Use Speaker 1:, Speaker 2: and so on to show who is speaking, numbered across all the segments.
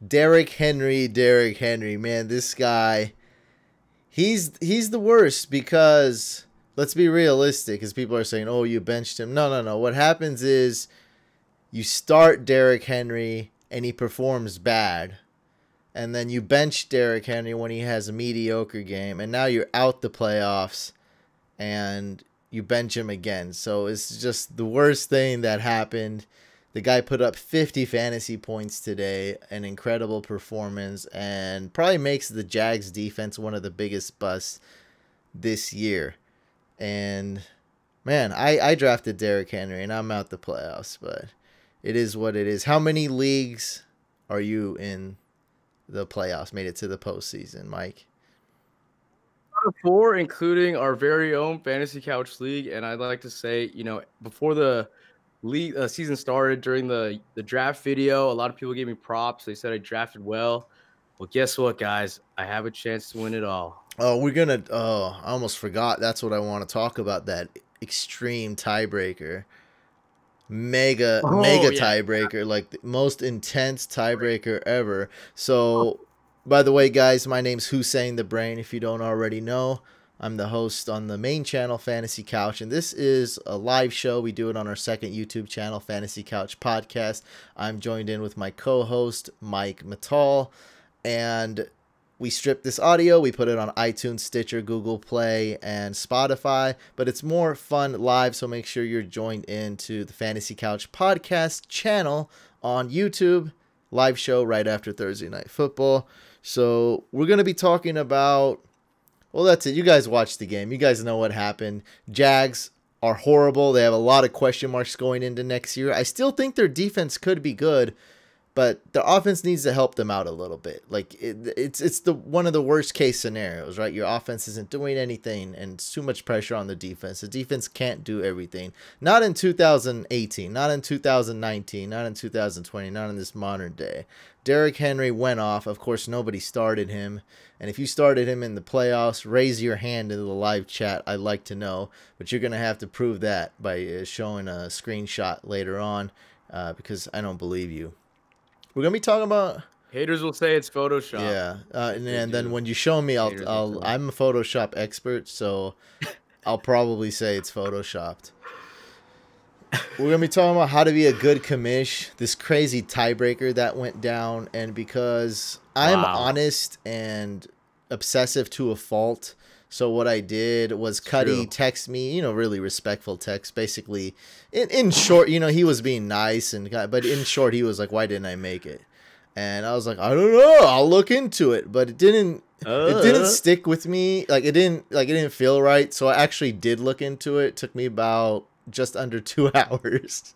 Speaker 1: Derrick Henry, man, this guy, he's the worst because let's be realistic, because people are saying, oh, you benched him. No. What happens is you start Derrick Henry and he performs bad. And then you bench Derrick Henry when he has a mediocre game. And now you're out the playoffs and you bench him again. So it's just the worst thing that happened. The guy put up 50 fantasy points today, an incredible performance, and probably makes the Jags defense one of the biggest busts this year. And, man, I drafted Derrick Henry, and I'm out the playoffs, but it is what it is. How many leagues are you in the playoffs, made it to the postseason, Mike?
Speaker 2: 4, including our very own Fantasy Couch League, and I'd like to say, before the league season started, during the draft video, a lot of people gave me props. They said I drafted well. Well, guess what, guys? I have a chance to win it all.
Speaker 1: Oh, I almost forgot. That's what I want to talk about, that extreme tiebreaker. Mega tiebreaker, like the most intense tiebreaker ever. So, by the way, guys, my name's Hussein the Brain, if you don't already know. I'm the host on the main channel, Fantasy Couch, and this is a live show. We do it on our second YouTube channel, Fantasy Couch Podcast. I'm joined in with my co-host, Mike Mattal, and we strip this audio. We put it on iTunes, Stitcher, Google Play, and Spotify, but it's more fun live, so make sure you're joined into the Fantasy Couch Podcast channel on YouTube. Live show right after Thursday Night Football. So we're going to be talking about, well, that's it. You guys watched the game. You guys know what happened. Jags are horrible. They have a lot of question marks going into next year. I still think their defense could be good, but their offense needs to help them out a little bit. Like it's the one of the worst case scenarios, right? Your offense isn't doing anything, and it's too much pressure on the defense. The defense can't do everything. Not in 2018, not in 2019, not in 2020, not in this modern day. Derrick Henry went off. Of course, nobody started him. And if you started him in the playoffs, raise your hand in the live chat. I'd like to know. But you're going to have to prove that by showing a screenshot later on, because I don't believe you. We're going to be talking about...
Speaker 2: Haters will say it's Photoshop.
Speaker 1: Yeah. And then when you show me, I'm a Photoshop expert, so I'll probably say it's Photoshopped. We're going to be talking about how to be a good commish, this crazy tiebreaker that went down, and because I'm honest and obsessive to a fault, so what I did was Cuddy text me, really respectful text, basically, in short, he was being nice, but in short, he was like, why didn't I make it? And I was like, I don't know, I'll look into it, but it didn't stick with me, it didn't feel right, so I actually did look into it. It took me about just under 2 hours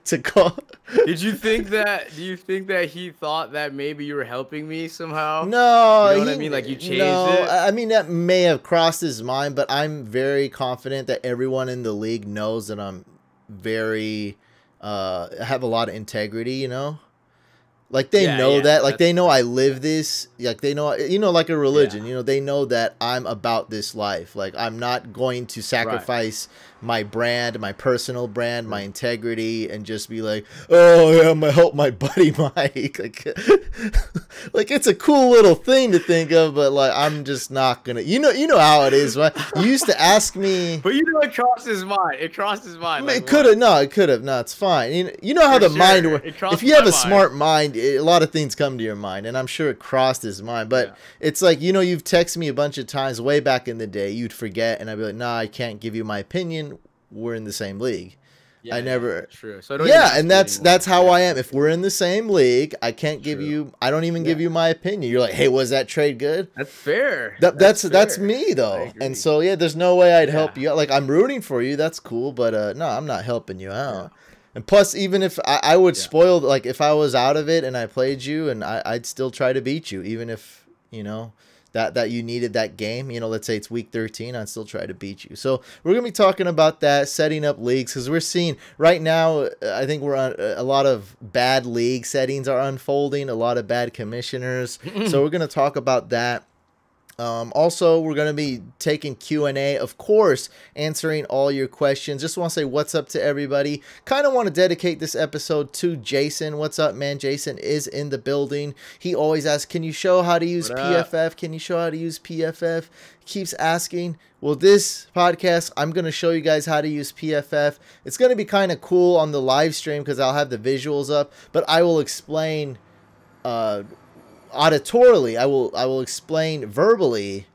Speaker 1: to call.
Speaker 2: Do you think that he thought that maybe you were helping me somehow?
Speaker 1: No,
Speaker 2: you know what I mean? Like you changed it?
Speaker 1: I mean, that may have crossed his mind, but I'm very confident that everyone in the league knows that I'm very have a lot of integrity, Like they know that, like they know I live this, like they know, like a religion, they know that I'm about this life. Like I'm not going to sacrifice my brand, my personal brand, my integrity, and just be like, oh yeah, I'm gonna help my buddy Mike. Like it's a cool little thing to think of, but like I'm just not gonna. You know how it is, right? You used to ask me,
Speaker 2: but it crossed his mind. It crossed his mind.
Speaker 1: It could have. No, it could have. No, it's fine. You know how the mind works. If you have a smart mind, a lot of things come to your mind, and I'm sure it crossed his mind. But it's like, you've texted me a bunch of times way back in the day. You'd forget, and I'd be like, nah, I can't give you my opinion. We're in the same league. I never.
Speaker 2: True. So
Speaker 1: and that's how I am. If we're in the same league, I can't give you. I don't even give you my opinion. You're like, hey, was that trade good?
Speaker 2: That's fair.
Speaker 1: That's me though. And so there's no way I'd help you out. Like I'm rooting for you. That's cool, but no, I'm not helping you out. And plus, even if I would spoil, like if I was out of it and I played you, and I'd still try to beat you, even if that you needed that game. Let's say it's week 13, I'd still try to beat you. So we're gonna be talking about that, setting up leagues, because we're seeing right now. I think we're on a lot of bad league settings are unfolding, a lot of bad commissioners. So we're gonna talk about that. Also, we're going to be taking Q&A, of course, answering all your questions. Just want to say what's up to everybody. Kind of want to dedicate this episode to Jason. What's up, man? Jason is in the building. He always asks, can you show how to use PFF? Can you show how to use PFF? Keeps asking. Well, this podcast, I'm going to show you guys how to use PFF. It's going to be kind of cool on the live stream because I'll have the visuals up, but I will explain auditorily, I will explain verbally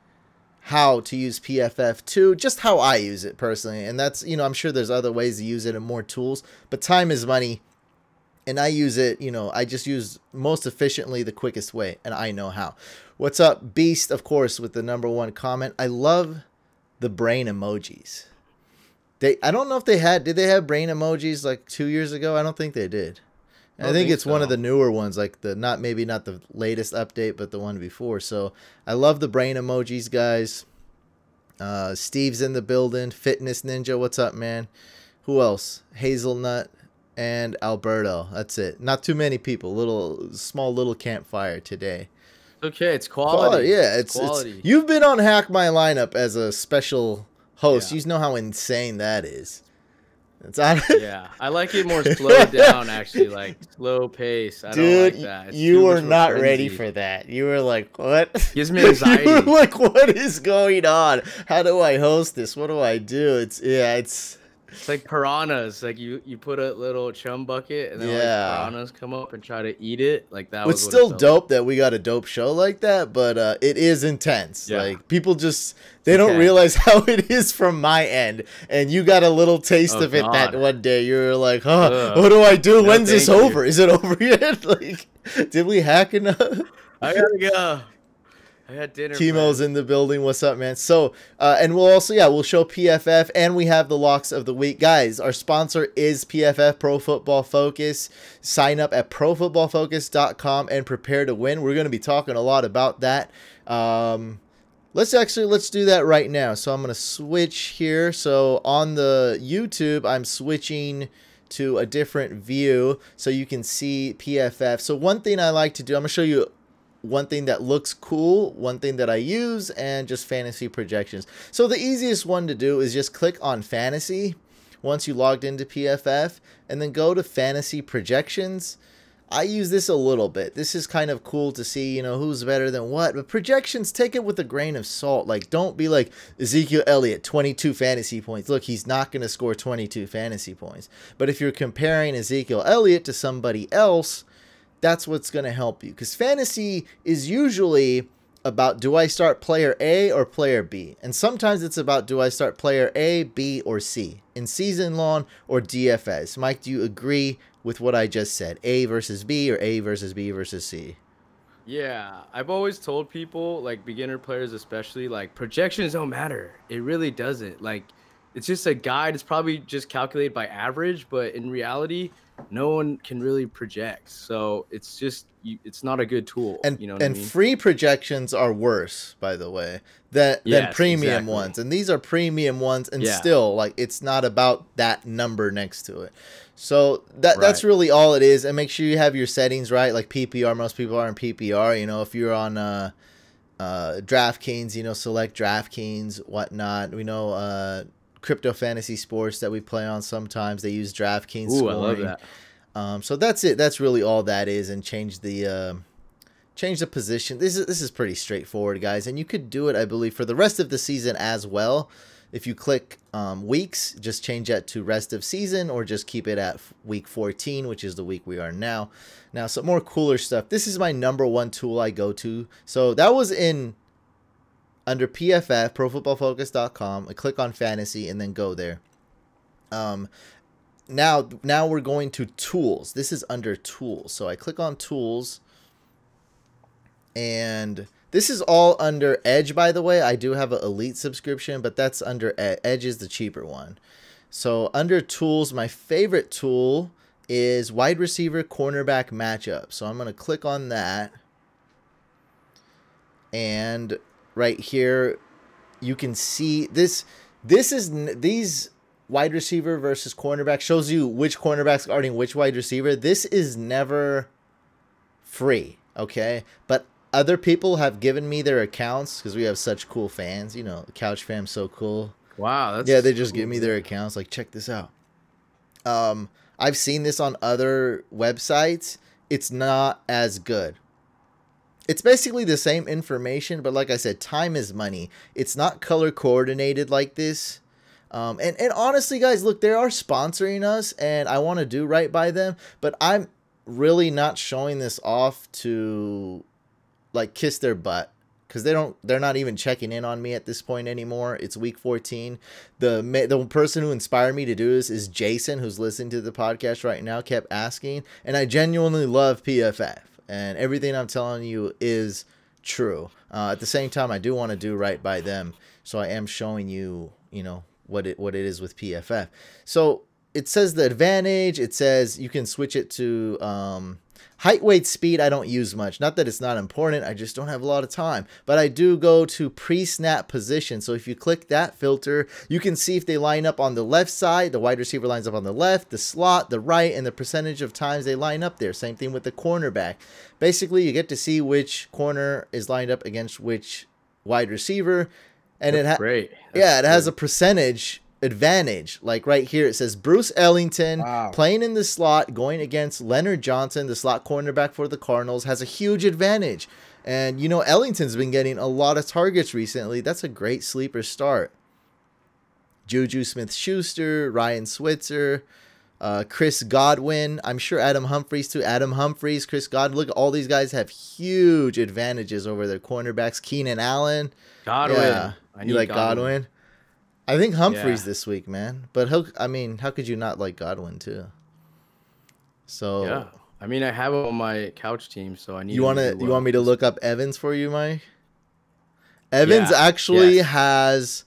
Speaker 1: how to use PFF too, just how I use it personally. And that's, you know, I'm sure there's other ways to use it and more tools, but time is money. And I use it, you know, I just use most efficiently the quickest way, and I know how. What's up, Beast, of course, with the #1 comment. I love the brain emojis. I don't know if did they have brain emojis like 2 years ago? I don't think they did. I think it's one of the newer ones, like maybe not the latest update, but the one before. So I love the brain emojis, guys. Steve's in the building. Fitness Ninja, what's up, man? Who else? Hazelnut and Alberto. That's it. Not too many people. Small little campfire today.
Speaker 2: Okay, it's quality.
Speaker 1: Yeah, it's quality. You've been on Hack My Lineup as a special host. Yeah. You know how insane that is.
Speaker 2: Yeah, I like it more slowed down, actually, like slow pace. I don't like that.
Speaker 1: You were not ready for that. You were like, what?
Speaker 2: Gives me anxiety.
Speaker 1: You were like, what is going on? How do I host this? What do I do? It's
Speaker 2: like piranhas. Like you put a little chum bucket and then like piranhas come up and try to eat it. Like that was
Speaker 1: It's still dope that we got a dope show like that, but it is intense. Yeah. Like people just they don't realize how it is from my end. And you got a little taste of it that one day. You were like, what do I do? When's this over? Is it over yet? Like, did we hack enough?
Speaker 2: I gotta go. I had dinner.
Speaker 1: Timo's in the building. What's up, man? So, and we'll also, we'll show PFF, and we have the locks of the week. Guys, our sponsor is PFF, Pro Football Focus. Sign up at profootballfocus.com and prepare to win. We're going to be talking a lot about that. Let's do that right now. So I'm going to switch here. So on the YouTube, I'm switching to a different view so you can see PFF. So one thing I like to do, I'm going to show you one thing that looks cool, one thing that I use, and just fantasy projections. So the easiest one to do is just click on fantasy once you logged into PFF, and then go to fantasy projections. I use this a little bit. This is kind of cool to see, you know, who's better than what. But projections, take it with a grain of salt. Like, don't be like, Ezekiel Elliott, 22 fantasy points. Look, he's not going to score 22 fantasy points. But if you're comparing Ezekiel Elliott to somebody else, that's what's going to help you. Because fantasy is usually about, do I start player A or player B? And sometimes it's about, do I start player A, B, or C? In season long or DFS. Mike, do you agree with what I just said? A versus B or A versus B versus C?
Speaker 2: Yeah, I've always told people, like beginner players especially, like projections don't matter. It really doesn't. Like, it's just a guide. It's probably just calculated by average, but in reality, no one can really project. So it's just, it's not a good tool.
Speaker 1: And,
Speaker 2: you know what I mean?
Speaker 1: Free projections are worse, by the way, than premium ones. And these are premium ones, and still, like, it's not about that number next to it. So that's really all it is. And make sure you have your settings right, like PPR. Most people are in PPR. You know, if you're on DraftKings, you know, select DraftKings, whatnot. We know Crypto Fantasy Sports that we play on sometimes, they use DraftKings scoring.
Speaker 2: I love that.
Speaker 1: So that's it. That's really all that is. And change the position. This is pretty straightforward, guys. And you could do it, I believe, for the rest of the season as well. If you click weeks, just change that to rest of season, or just keep it at week 14, which is the week we are now. Now, some more cooler stuff. This is my #1 tool I go to. So that was under PFF, profootballfocus.com. I click on fantasy and then go there. Now we're going to tools. This is under tools. So I click on tools, and this is all under Edge, by the way. I do have an Elite subscription, but that's under Edge is the cheaper one. So under tools, my favorite tool is wide receiver cornerback matchup. So I'm going to click on that. And right here, you can see this. These wide receiver versus cornerback shows you which cornerback's guarding which wide receiver. This is never free, okay? But other people have given me their accounts because we have such cool fans. You know, the Couch fam's so cool.
Speaker 2: Wow, that's
Speaker 1: yeah. They just
Speaker 2: cool,
Speaker 1: give me their accounts. Like, check this out. I've seen this on other websites. It's not as good. It's basically the same information, but like I said, time is money. It's not color coordinated like this. And honestly, guys, look, they are sponsoring us, and I want to do right by them, but I'm really not showing this off to like kiss their butt, because they're not even checking in on me at this point anymore. It's week 14. The person who inspired me to do this is Jason, who's listening to the podcast right now, kept asking, and I genuinely love PFF, and everything I'm telling you is true. At the same time, I do want to do right by them, so I am showing you, you know, what it is with PFF. So it says the advantage. It says you can switch it to height, weight, speed. I don't use much. Not that it's not important. I just don't have a lot of time. But I do go to pre-snap position. So if you click that filter, you can see if they line up on the left side. The wide receiver lines up on the left, the slot, the right, and the percentage of times they line up there. Same thing with the cornerback. Basically, you get to see which corner is lined up against which wide receiver. And it has a percentage advantage. Like right here, it says Bruce Ellington playing in the slot going against Leonard Johnson, the slot cornerback for the Cardinals, has a huge advantage. And, you know, Ellington's been getting a lot of targets recently. That's a great sleeper start. Juju Smith-Schuster, Ryan Switzer, Chris Godwin. I'm sure Adam Humphries too. Adam Humphries, Chris Godwin. Look, all these guys have huge advantages over their cornerbacks. Keenan Allen.
Speaker 2: Godwin.
Speaker 1: Yeah. You like Godwin? I think Humphries this week, man. But how could you not like Godwin too? So
Speaker 2: yeah, I mean, I have him on my couch team, so I need.
Speaker 1: You want me to look up Evans for you, Mike? Evans actually has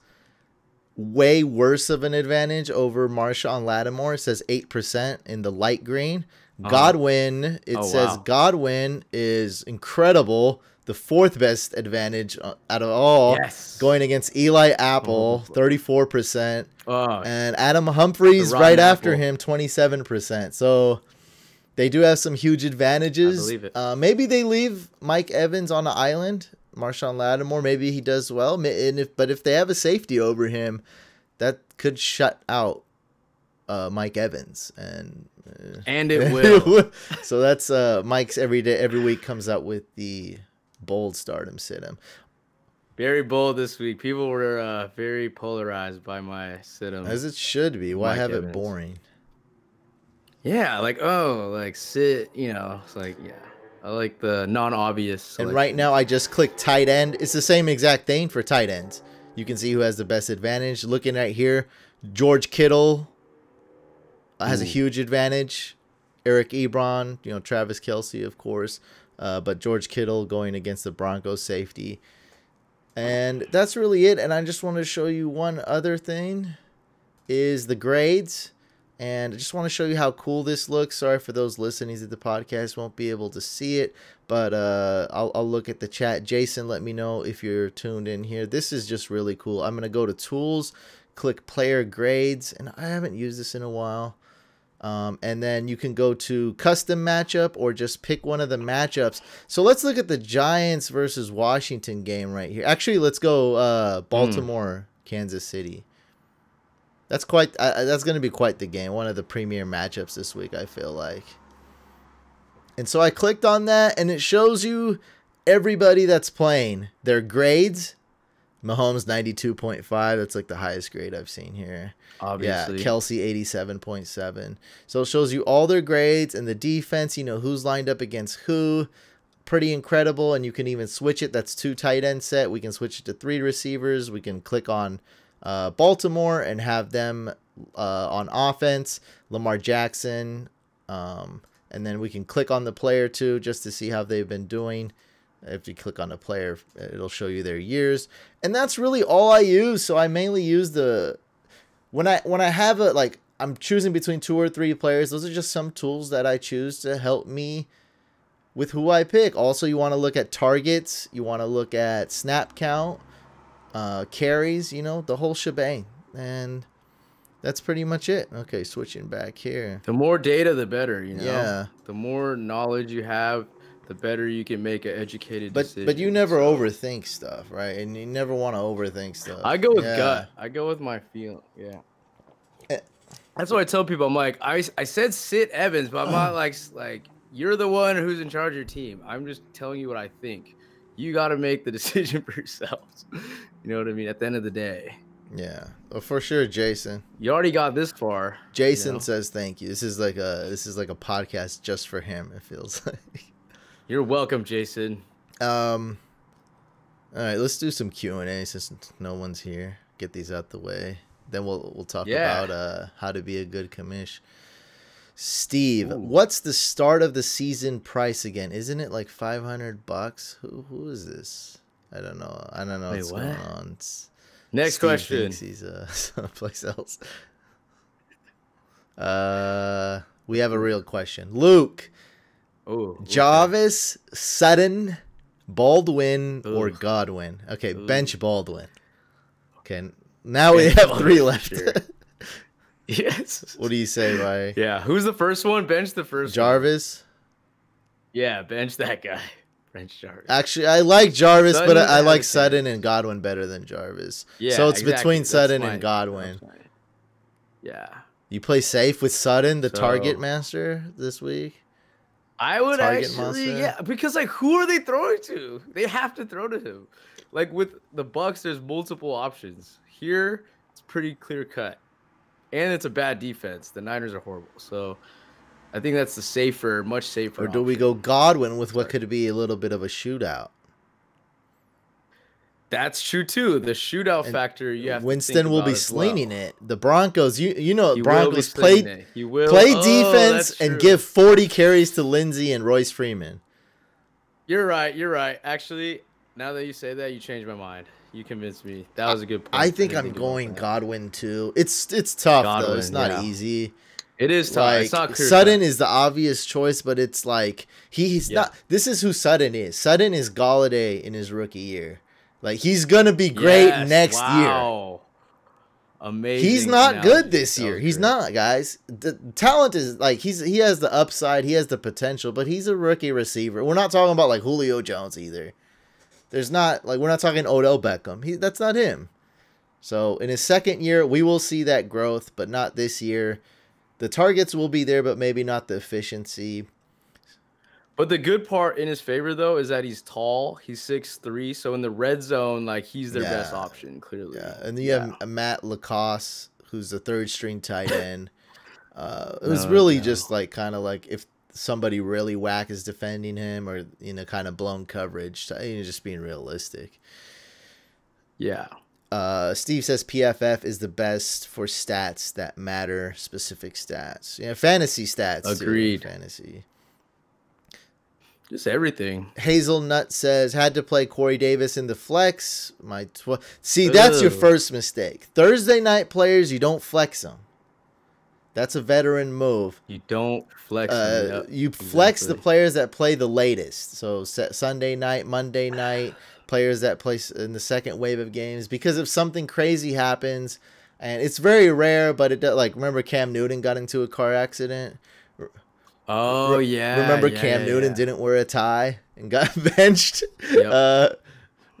Speaker 1: way worse of an advantage over Marshawn Lattimore. It says 8% in the light green. Godwin, Godwin is incredible. The fourth best advantage out of all, going against Eli Apple, 34%, and Adam Humphries right after him, 27%. So they do have some huge advantages.
Speaker 2: I believe it.
Speaker 1: Maybe they leave Mike Evans on the island. Marshawn Lattimore, maybe he does well. But if they have a safety over him, that could shut out Mike Evans, and
Speaker 2: it will.
Speaker 1: So that's Mike's every week comes out with the bold stardom sit him.
Speaker 2: Very bold this week. People were very polarized by my sit him.
Speaker 1: As it should be. Why have it boring?
Speaker 2: Yeah, like sit, you know, it's like, yeah. I like the non-obvious selection.
Speaker 1: And right now I just click tight end. It's the same exact thing for tight ends. You can see who has the best advantage. Looking at here, George Kittle has a huge advantage. Eric Ebron, you know, Travis Kelce, of course. But George Kittle going against the Broncos safety. And that's really it. And I just want to show you one other thing is the grades. And I just want to show you how cool this looks. Sorry for those listening to the podcast won't be able to see it. But I'll look at the chat. Jason, let me know if you're tuned in here. This is just really cool. I'm going to go to Tools, click Player Grades. And I haven't used this in a while. And then you can go to custom matchup or just pick one of the matchups. So let's look at the Giants versus Washington game right here. Actually, let's go Baltimore, Kansas City. That's going to be quite the game. One of the premier matchups this week, I feel like. And so I clicked on that, and it shows you everybody that's playing, their grades. Mahomes 92.5. That's like the highest grade I've seen here.
Speaker 2: Obviously.
Speaker 1: Yeah, Kelsey 87.7. So it shows you all their grades and the defense, you know, who's lined up against who. Pretty incredible. And you can even switch it. That's 2 tight end set. We can switch it to 3 receivers. We can click on Baltimore and have them on offense. Lamar Jackson. And then we can click on the player too just to see how they've been doing. If you click on a player, it'll show you their years. And that's really all I use. So I mainly use the when I have a like I'm choosing between 2 or 3 players, those are just some tools that I choose to help me with who I pick. Also, you want to look at targets, you want to look at snap count, carries, you know, the whole shebang. And that's pretty much it. Okay, switching back here.
Speaker 2: The more data, the better, you know.
Speaker 1: Yeah.
Speaker 2: The more knowledge you have, the better you can make an educated
Speaker 1: But
Speaker 2: decision.
Speaker 1: you never overthink stuff, right? And you never want to overthink stuff.
Speaker 2: I go with gut. I go with my feeling. Yeah. That's what I tell people. I'm like, I said sit Evans, but I'm not like you're the one who's in charge of your team. I'm just telling you what I think. You got to make the decision for yourselves. You know what I mean? At the end of the day.
Speaker 1: Yeah, well, for sure, Jason.
Speaker 2: You already got this far.
Speaker 1: Jason says thank you. This is like a podcast just for him. It feels like.
Speaker 2: You're welcome, Jason.
Speaker 1: All right, let's do some Q&A since no one's here. Get these out the way. Then we'll talk about how to be a good commish. Steve, what's the start of the season price again? Isn't it like $500? Who is this? I don't know.
Speaker 2: Wait,
Speaker 1: what's going on.
Speaker 2: Next
Speaker 1: Steve
Speaker 2: question.
Speaker 1: Thinks he's someplace else. We have a real question. Luke. Jarvis, Sutton, Baldwin, or Godwin? Okay, bench Baldwin. Okay, now we have 3 left.
Speaker 2: Sure. Yes.
Speaker 1: What do you say, Ryan?
Speaker 2: Yeah, who's the first one? Bench the first
Speaker 1: Jarvis?
Speaker 2: one. Yeah, bench that guy. Bench Jarvis.
Speaker 1: Actually, I like Jarvis, but I like Sutton and Godwin better than Jarvis.
Speaker 2: Yeah,
Speaker 1: so it's between Sutton and Godwin.
Speaker 2: Yeah.
Speaker 1: You play safe with Sutton, the target master, this week?
Speaker 2: I would actually, because like, who are they throwing to? They have to throw to him. Like with the Bucks, there's multiple options. Here, it's pretty clear cut, and it's a bad defense. The Niners are horrible, so I think that's the safer, much safer.
Speaker 1: Or do we go Godwin with what could be a little bit of a shootout?
Speaker 2: That's true too. The shootout factor. You have
Speaker 1: Winston will be slinging it. The Broncos, you know, Broncos
Speaker 2: play
Speaker 1: defense and give 40 carries to Lindsey and Royce Freeman.
Speaker 2: You're right. Actually, now that you say that, you changed my mind. You convinced me. That was a good point.
Speaker 1: I think I'm going Godwin too. It's tough though. It's not easy.
Speaker 2: It is tough.
Speaker 1: Like,
Speaker 2: it's not clear.
Speaker 1: Sutton is the obvious choice, but it's like he's not. This is who Sutton is. Sutton is Galladay in his rookie year. Like, he's going to be great next year.
Speaker 2: Amazing.
Speaker 1: He's not good this year. He's not, guys. The talent is, like, he has the upside. He has the potential, but he's a rookie receiver. We're not talking about, like, Julio Jones either. There's not, like, we're not talking Odell Beckham. That's not him. So, in his second year, we will see that growth, but not this year. The targets will be there, but maybe not the efficiency.
Speaker 2: But the good part in his favor, though, is that he's tall. He's 6'3", so in the red zone, like, he's their best option, clearly.
Speaker 1: Yeah, and then you have Matt Lacoste, who's the third-string tight end. It was really just, like, kind of like if somebody really whack is defending him or, you know, kind of blown coverage. You know, just being realistic.
Speaker 2: Yeah.
Speaker 1: Steve says PFF is the best for stats that matter, specific stats. Yeah, fantasy stats.
Speaker 2: Agreed.
Speaker 1: Too, fantasy.
Speaker 2: Just everything.
Speaker 1: Hazelnut says, had to play Corey Davis in the flex. See, that's your first mistake. Thursday night players, you don't flex them. That's a veteran move.
Speaker 2: You don't flex them.
Speaker 1: You flex the players that play the latest. So Sunday night, Monday night, players that play in the second wave of games. Because if something crazy happens, and it's very rare, but it does, like, remember Cam Newton got into a car accident?
Speaker 2: Oh, yeah.
Speaker 1: Remember Cam Newton didn't wear a tie and got benched? Yep.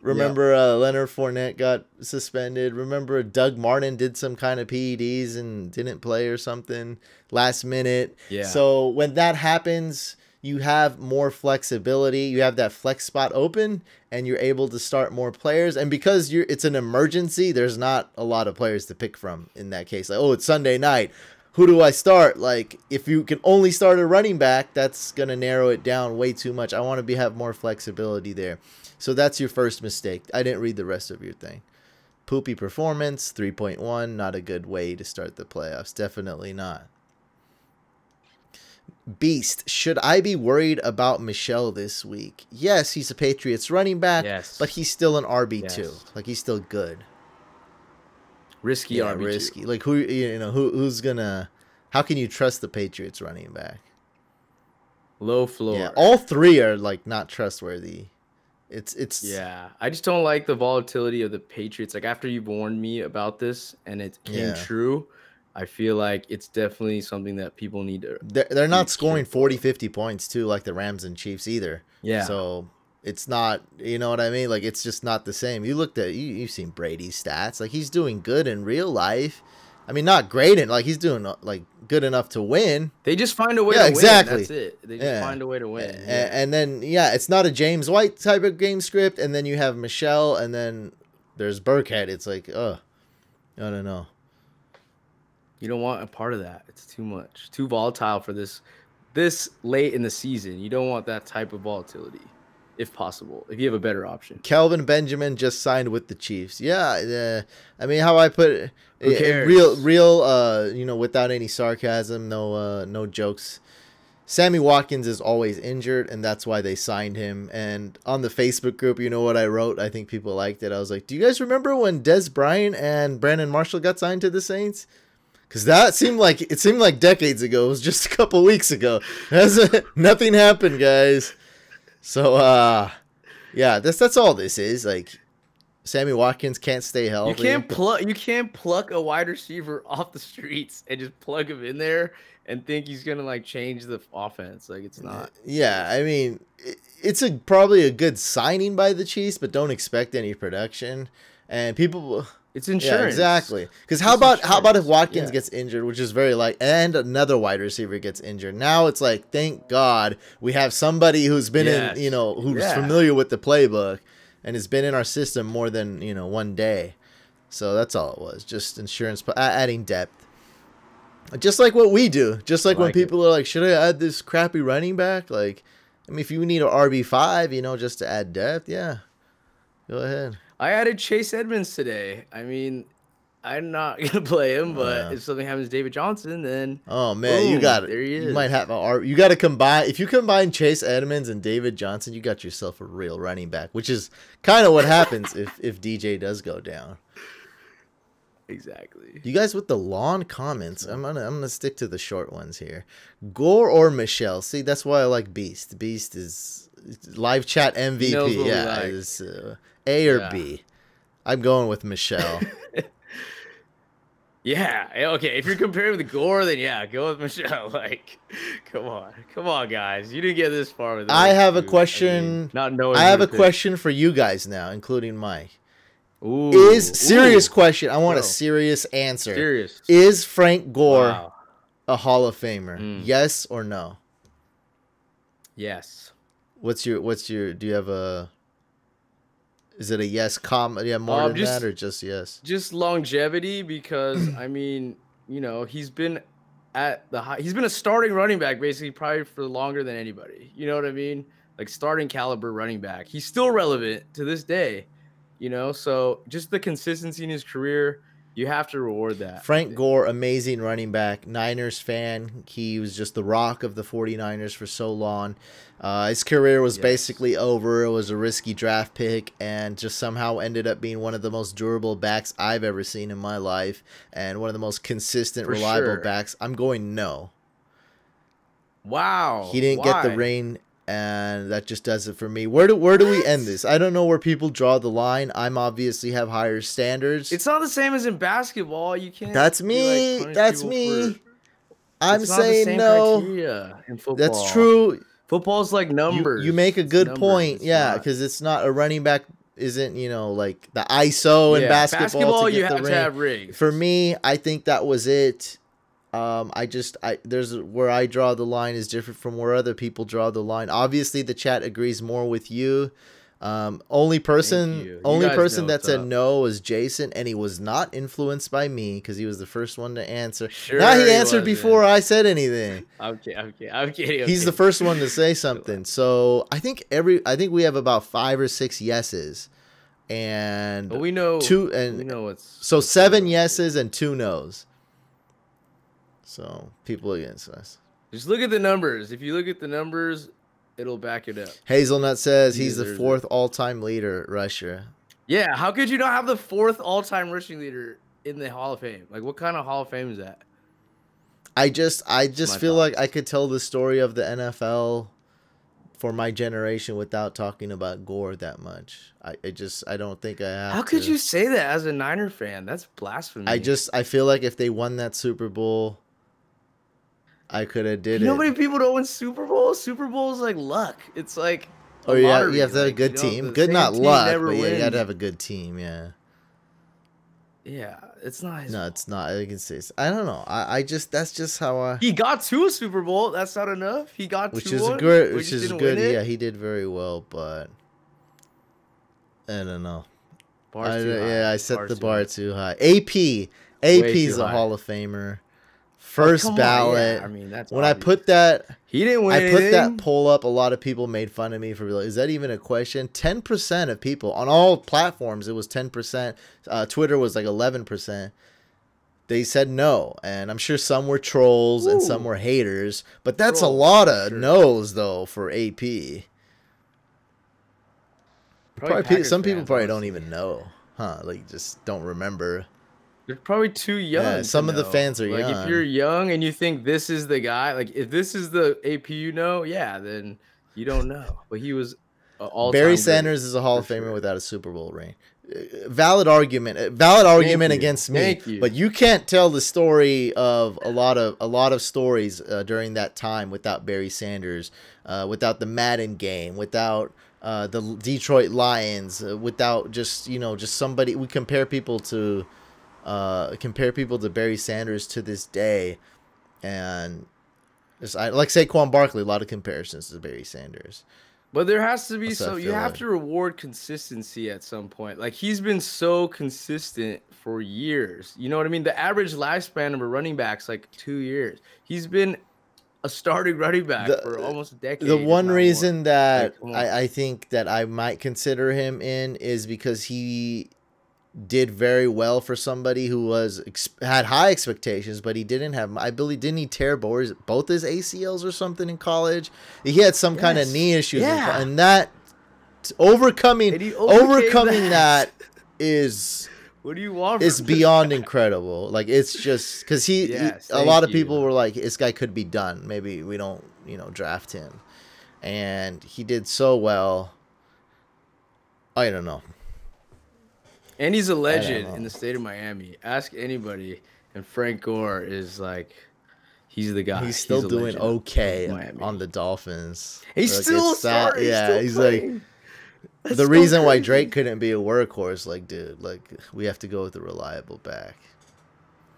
Speaker 1: Remember Leonard Fournette got suspended? Remember Doug Martin did some kind of PEDs and didn't play or something last minute?
Speaker 2: Yeah.
Speaker 1: So when that happens, you have more flexibility. You have that flex spot open, and you're able to start more players. And because it's an emergency, there's not a lot of players to pick from in that case. Like, oh, it's Sunday night. Who do I start? Like, if you can only start a running back, that's going to narrow it down way too much. I want to have more flexibility there. So that's your first mistake. I didn't read the rest of your thing. Poopy performance, 3.1. Not a good way to start the playoffs. Definitely not. Beast, should I be worried about Michelle this week? Yes, he's a Patriots running back, but he's still an RB2. Yes. Like, he's still good.
Speaker 2: Risky RB2.
Speaker 1: Risky. Like, who's gonna? How can you trust the Patriots running back?
Speaker 2: Low floor.
Speaker 1: Yeah, all three are like not trustworthy. It's
Speaker 2: yeah. I just don't like the volatility of the Patriots. Like, after you've warned me about this and it came true, I feel like it's definitely something that people need to
Speaker 1: They're not
Speaker 2: be
Speaker 1: scoring
Speaker 2: careful
Speaker 1: 40,
Speaker 2: of.
Speaker 1: 50 points too, like the Rams and Chiefs either.
Speaker 2: Yeah.
Speaker 1: So it's not, you know what I mean? Like it's just not the same. You looked at you've seen Brady's stats. Like he's doing good in real life. I mean, not great in like he's doing like good enough to win.
Speaker 2: They just find a way
Speaker 1: Yeah,
Speaker 2: to
Speaker 1: exactly.
Speaker 2: win. That's it. They just find a way to win.
Speaker 1: And then it's not a James White type of game script. And then you have Michelle, and then there's Burkhead. It's like, I don't know.
Speaker 2: You don't want a part of that. It's too much, too volatile for this late in the season. You don't want that type of volatility, if possible. If you have a better option.
Speaker 1: Kelvin Benjamin just signed with the Chiefs. Yeah. I mean, how I put it,
Speaker 2: Who cares?
Speaker 1: real. You know, without any sarcasm, no jokes. Sammy Watkins is always injured, and that's why they signed him. And on the Facebook group, you know what I wrote? I think people liked it. I was like, do you guys remember when Des Bryant and Brandon Marshall got signed to the Saints? Because that seemed like decades ago. It was just a couple weeks ago. Nothing happened, guys. So, yeah, that's all this is. Like, Sammy Watkins can't stay healthy.
Speaker 2: You can't pluck a wide receiver off the streets and just plug him in there and think he's gonna like change the offense. Like it's not.
Speaker 1: Yeah, I mean, it's probably a good signing by the Chiefs, but don't expect any production. And people.
Speaker 2: It's insurance.
Speaker 1: Yeah, exactly. Because how about if Watkins gets injured, which is very and another wide receiver gets injured. Now it's like, thank God we have somebody who's been in, who's familiar with the playbook and has been in our system more than, one day. So that's all it was. Just insurance, adding depth. Just like what we do. Just like when people are like, should I add this crappy running back? Like, I mean, if you need an RB5, just to add depth, yeah. Go ahead.
Speaker 2: I added Chase Edmonds today. I mean, I'm not gonna play him, but if something happens to David Johnson, then
Speaker 1: man, you got it.
Speaker 2: There he is.
Speaker 1: You might have you got to combine. If you combine Chase Edmonds and David Johnson, you got yourself a real running back, which is kind of what happens if DJ does go down.
Speaker 2: Exactly.
Speaker 1: You guys with the long comments. I'm gonna stick to the short ones here. Gore or Michelle? See, that's why I like Beast. Beast is live chat MVP. Yeah, is A or B. I'm going with Michelle.
Speaker 2: Yeah. Okay. If you're comparing with Gore, then yeah, go with Michelle. Like, come on, guys. You didn't get this far with.
Speaker 1: I have a question.
Speaker 2: I mean,
Speaker 1: I have a question for you guys now, including Mike.
Speaker 2: Ooh.
Speaker 1: Serious question. I want a serious answer.
Speaker 2: Serious.
Speaker 1: Is Frank Gore a Hall of Famer? Yes or no?
Speaker 2: Yes.
Speaker 1: What's your do you have a is it a yes more than that or just yes?
Speaker 2: Just longevity because I mean, he's been he's been a starting running back basically probably for longer than anybody. You know what I mean? Like starting caliber running back. He's still relevant to this day. So just the consistency in his career, you have to reward that.
Speaker 1: Frank Gore, amazing running back, Niners fan. He was just the rock of the 49ers for so long. His career was basically over. It was a risky draft pick and just somehow ended up being one of the most durable backs I've ever seen in my life and one of the most consistent, reliable backs. I'm going no.
Speaker 2: Wow.
Speaker 1: He didn't get the ring. And that just does it for me. Where do we end this? I don't know where people draw the line. I'm obviously have higher standards.
Speaker 2: It's not the same as in basketball. You can't.
Speaker 1: That's me. That's me. I'm saying no.
Speaker 2: In football.
Speaker 1: That's true.
Speaker 2: Football's like numbers.
Speaker 1: You make a good point. Yeah, because it's not a running back. Isn't like the ISO in basketball?
Speaker 2: Basketball, you have to have rings.
Speaker 1: For me, I think that was it. There's where I draw the line is different from where other people draw the line. Obviously, the chat agrees more with you. Only person that said no was Jason, and he was not influenced by me because he was the first one to answer.
Speaker 2: Sure,
Speaker 1: now he answered before I said anything.
Speaker 2: I'm kidding.
Speaker 1: He's the first one to say something. So I think we have about 5 or 6 yeses, and
Speaker 2: we know
Speaker 1: 2 and
Speaker 2: we know
Speaker 1: so 7 yeses and 2 nos. So people against us.
Speaker 2: Just look at the numbers. If you look at the numbers, it'll back it up.
Speaker 1: Hazelnut says he's the 4th all-time leader rusher.
Speaker 2: Yeah, how could you not have the 4th all-time rushing leader in the Hall of Fame? Like, what kind of Hall of Fame is that?
Speaker 1: I just feel like I could tell the story of the NFL for my generation without talking about Gore that much. I don't think I have
Speaker 2: How could
Speaker 1: to.
Speaker 2: you say that as a Niner fan? That's blasphemy.
Speaker 1: I feel like if they won that Super Bowl, I could have did
Speaker 2: You know
Speaker 1: it.
Speaker 2: how many people don't win Super Bowls? Super Bowls like luck. It's like a
Speaker 1: Oh yeah,
Speaker 2: lottery.
Speaker 1: you have to have a
Speaker 2: Like,
Speaker 1: good
Speaker 2: you know,
Speaker 1: team.
Speaker 2: the
Speaker 1: Good,
Speaker 2: same
Speaker 1: not
Speaker 2: team
Speaker 1: luck,
Speaker 2: never
Speaker 1: but yeah, you got to
Speaker 2: wins.
Speaker 1: have a good team. Yeah.
Speaker 2: Yeah, it's not his
Speaker 1: No,
Speaker 2: fault.
Speaker 1: it's not. I can say. I don't know. I just that's just how I.
Speaker 2: He got to a Super Bowl. That's not enough. He got
Speaker 1: Which
Speaker 2: to
Speaker 1: is
Speaker 2: one.
Speaker 1: good.
Speaker 2: We
Speaker 1: Which
Speaker 2: just
Speaker 1: is
Speaker 2: didn't
Speaker 1: good.
Speaker 2: win
Speaker 1: Yeah,
Speaker 2: it.
Speaker 1: he did very well, but I don't know.
Speaker 2: Bar's too high.
Speaker 1: Yeah, I set
Speaker 2: Bar's
Speaker 1: the
Speaker 2: too
Speaker 1: bar
Speaker 2: high.
Speaker 1: too high. AP
Speaker 2: Way
Speaker 1: is
Speaker 2: too
Speaker 1: a
Speaker 2: high.
Speaker 1: Hall of Famer.
Speaker 2: Oh,
Speaker 1: First
Speaker 2: come on.
Speaker 1: ballot.
Speaker 2: Yeah, I mean, that's
Speaker 1: When I
Speaker 2: obvious.
Speaker 1: put that,
Speaker 2: He didn't win
Speaker 1: I put that
Speaker 2: anything.
Speaker 1: poll up. A lot of people made fun of me for like, is that even a question? 10% of people on all platforms, it was 10%. Twitter was like 11%. They said no, and I'm sure some were trolls and some were haters, but that's a lot of no's though for AP. Probably some people probably don't even know, huh? Like just don't remember.
Speaker 2: They're probably too young.
Speaker 1: Yeah, some of the
Speaker 2: know.
Speaker 1: fans are
Speaker 2: like
Speaker 1: young.
Speaker 2: if you're young and you think this is the guy, like if this is the AP you know, yeah, then you don't know. But he was all
Speaker 1: Barry Sanders is a Hall of Famer without a Super Bowl ring. Valid argument against me.
Speaker 2: Thank you.
Speaker 1: But you can't tell the story of a lot of stories during that time without Barry Sanders, without the Madden game, without the Detroit Lions, without just somebody. We compare people to Barry Sanders to this day, and like Saquon Barkley, a lot of comparisons to Barry Sanders.
Speaker 2: But there has to be
Speaker 1: So
Speaker 2: you have to reward consistency at some point. Like he's been so consistent for years. You know what I mean? The average lifespan of a running back's like 2 years. He's been a starting running back for almost a decade.
Speaker 1: The one reason that I think that I might consider him in is because he did very well for somebody who had high expectations, but he didn't have. I believe didn't he tear both his ACLs or something in college? He had some kind of knee issues, and that overcoming that is.
Speaker 2: What do you want?
Speaker 1: It's beyond incredible. Like it's just because a lot of people were like, this guy could be done. Maybe we don't draft him, and he did so well. I don't know.
Speaker 2: And he's a legend in the state of Miami. Ask anybody, and Frank Gore is like, he's the guy.
Speaker 1: He's still doing okay on the Dolphins.
Speaker 2: He's still starting.
Speaker 1: Yeah, he's like the reason why Drake couldn't be a workhorse. Like, dude, like we have to go with a reliable back.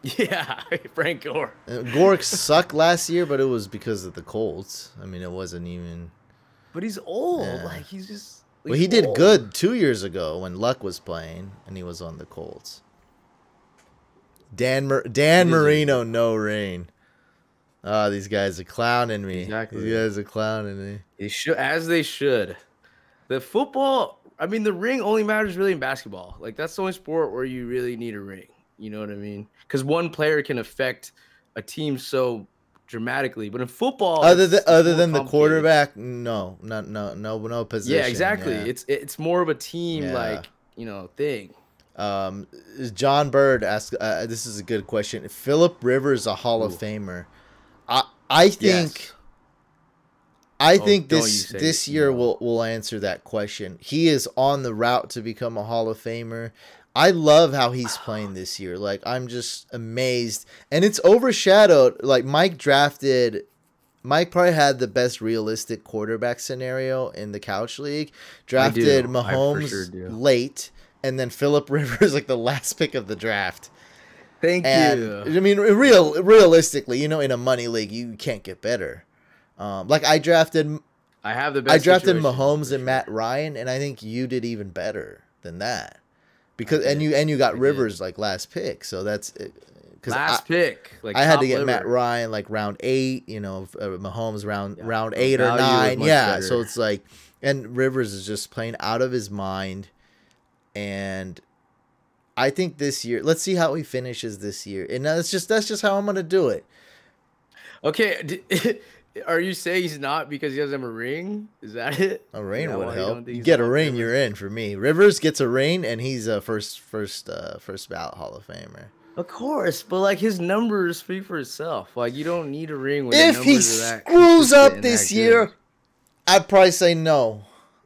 Speaker 2: Yeah, Frank Gore.
Speaker 1: Gore sucked last year, but it was because of the Colts. I mean, it wasn't even.
Speaker 2: But he's old. Yeah. Like he's just.
Speaker 1: Well, he did good 2 years ago when Luck was playing and he was on the Colts. Dan Marino, no ring. Oh, these guys are clowning me.
Speaker 2: Exactly.
Speaker 1: These guys are clowning me.
Speaker 2: They should, as they should. The football, I mean, the ring only matters really in basketball. Like that's the only sport where you really need a ring. You know what I mean? Because one player can affect a team so dramatically, but in football,
Speaker 1: other than the quarterback, no position.
Speaker 2: Yeah, exactly.
Speaker 1: Yeah.
Speaker 2: It's more of a team thing.
Speaker 1: John Bird asked. This is a good question. Phillip Rivers a Hall of Famer. I think. Yes. I think this year will answer that question. He is on the route to become a Hall of Famer. I love how he's playing this year. Like, I'm just amazed. And it's overshadowed. Like, Mike probably had the best realistic quarterback scenario in the Couch League. Drafted Mahomes late, and then Phillip Rivers, like, the last pick of the draft.
Speaker 2: Thank you.
Speaker 1: I mean, realistically, in a money league, you can't get better. Like, I drafted Mahomes and Matt Ryan, and I think you did even better than that. Because you got Rivers like last pick, so that's because
Speaker 2: pick.
Speaker 1: Like I had to get Matt Ryan like round 8, Mahomes round 8 or 9, better. So it's like, and Rivers is just playing out of his mind, and I think this year, let's see how he finishes this year, and that's just how I'm gonna do it.
Speaker 2: Okay. Are you saying he's not because he doesn't have a ring? Is that it?
Speaker 1: A ring would help. You get a ring, you're in for me. Rivers gets a ring, and he's a first ballot Hall of Famer.
Speaker 2: Of course, but like his numbers speak for itself. Like you don't need a ring
Speaker 1: when if he screws up this year. I'd probably say no.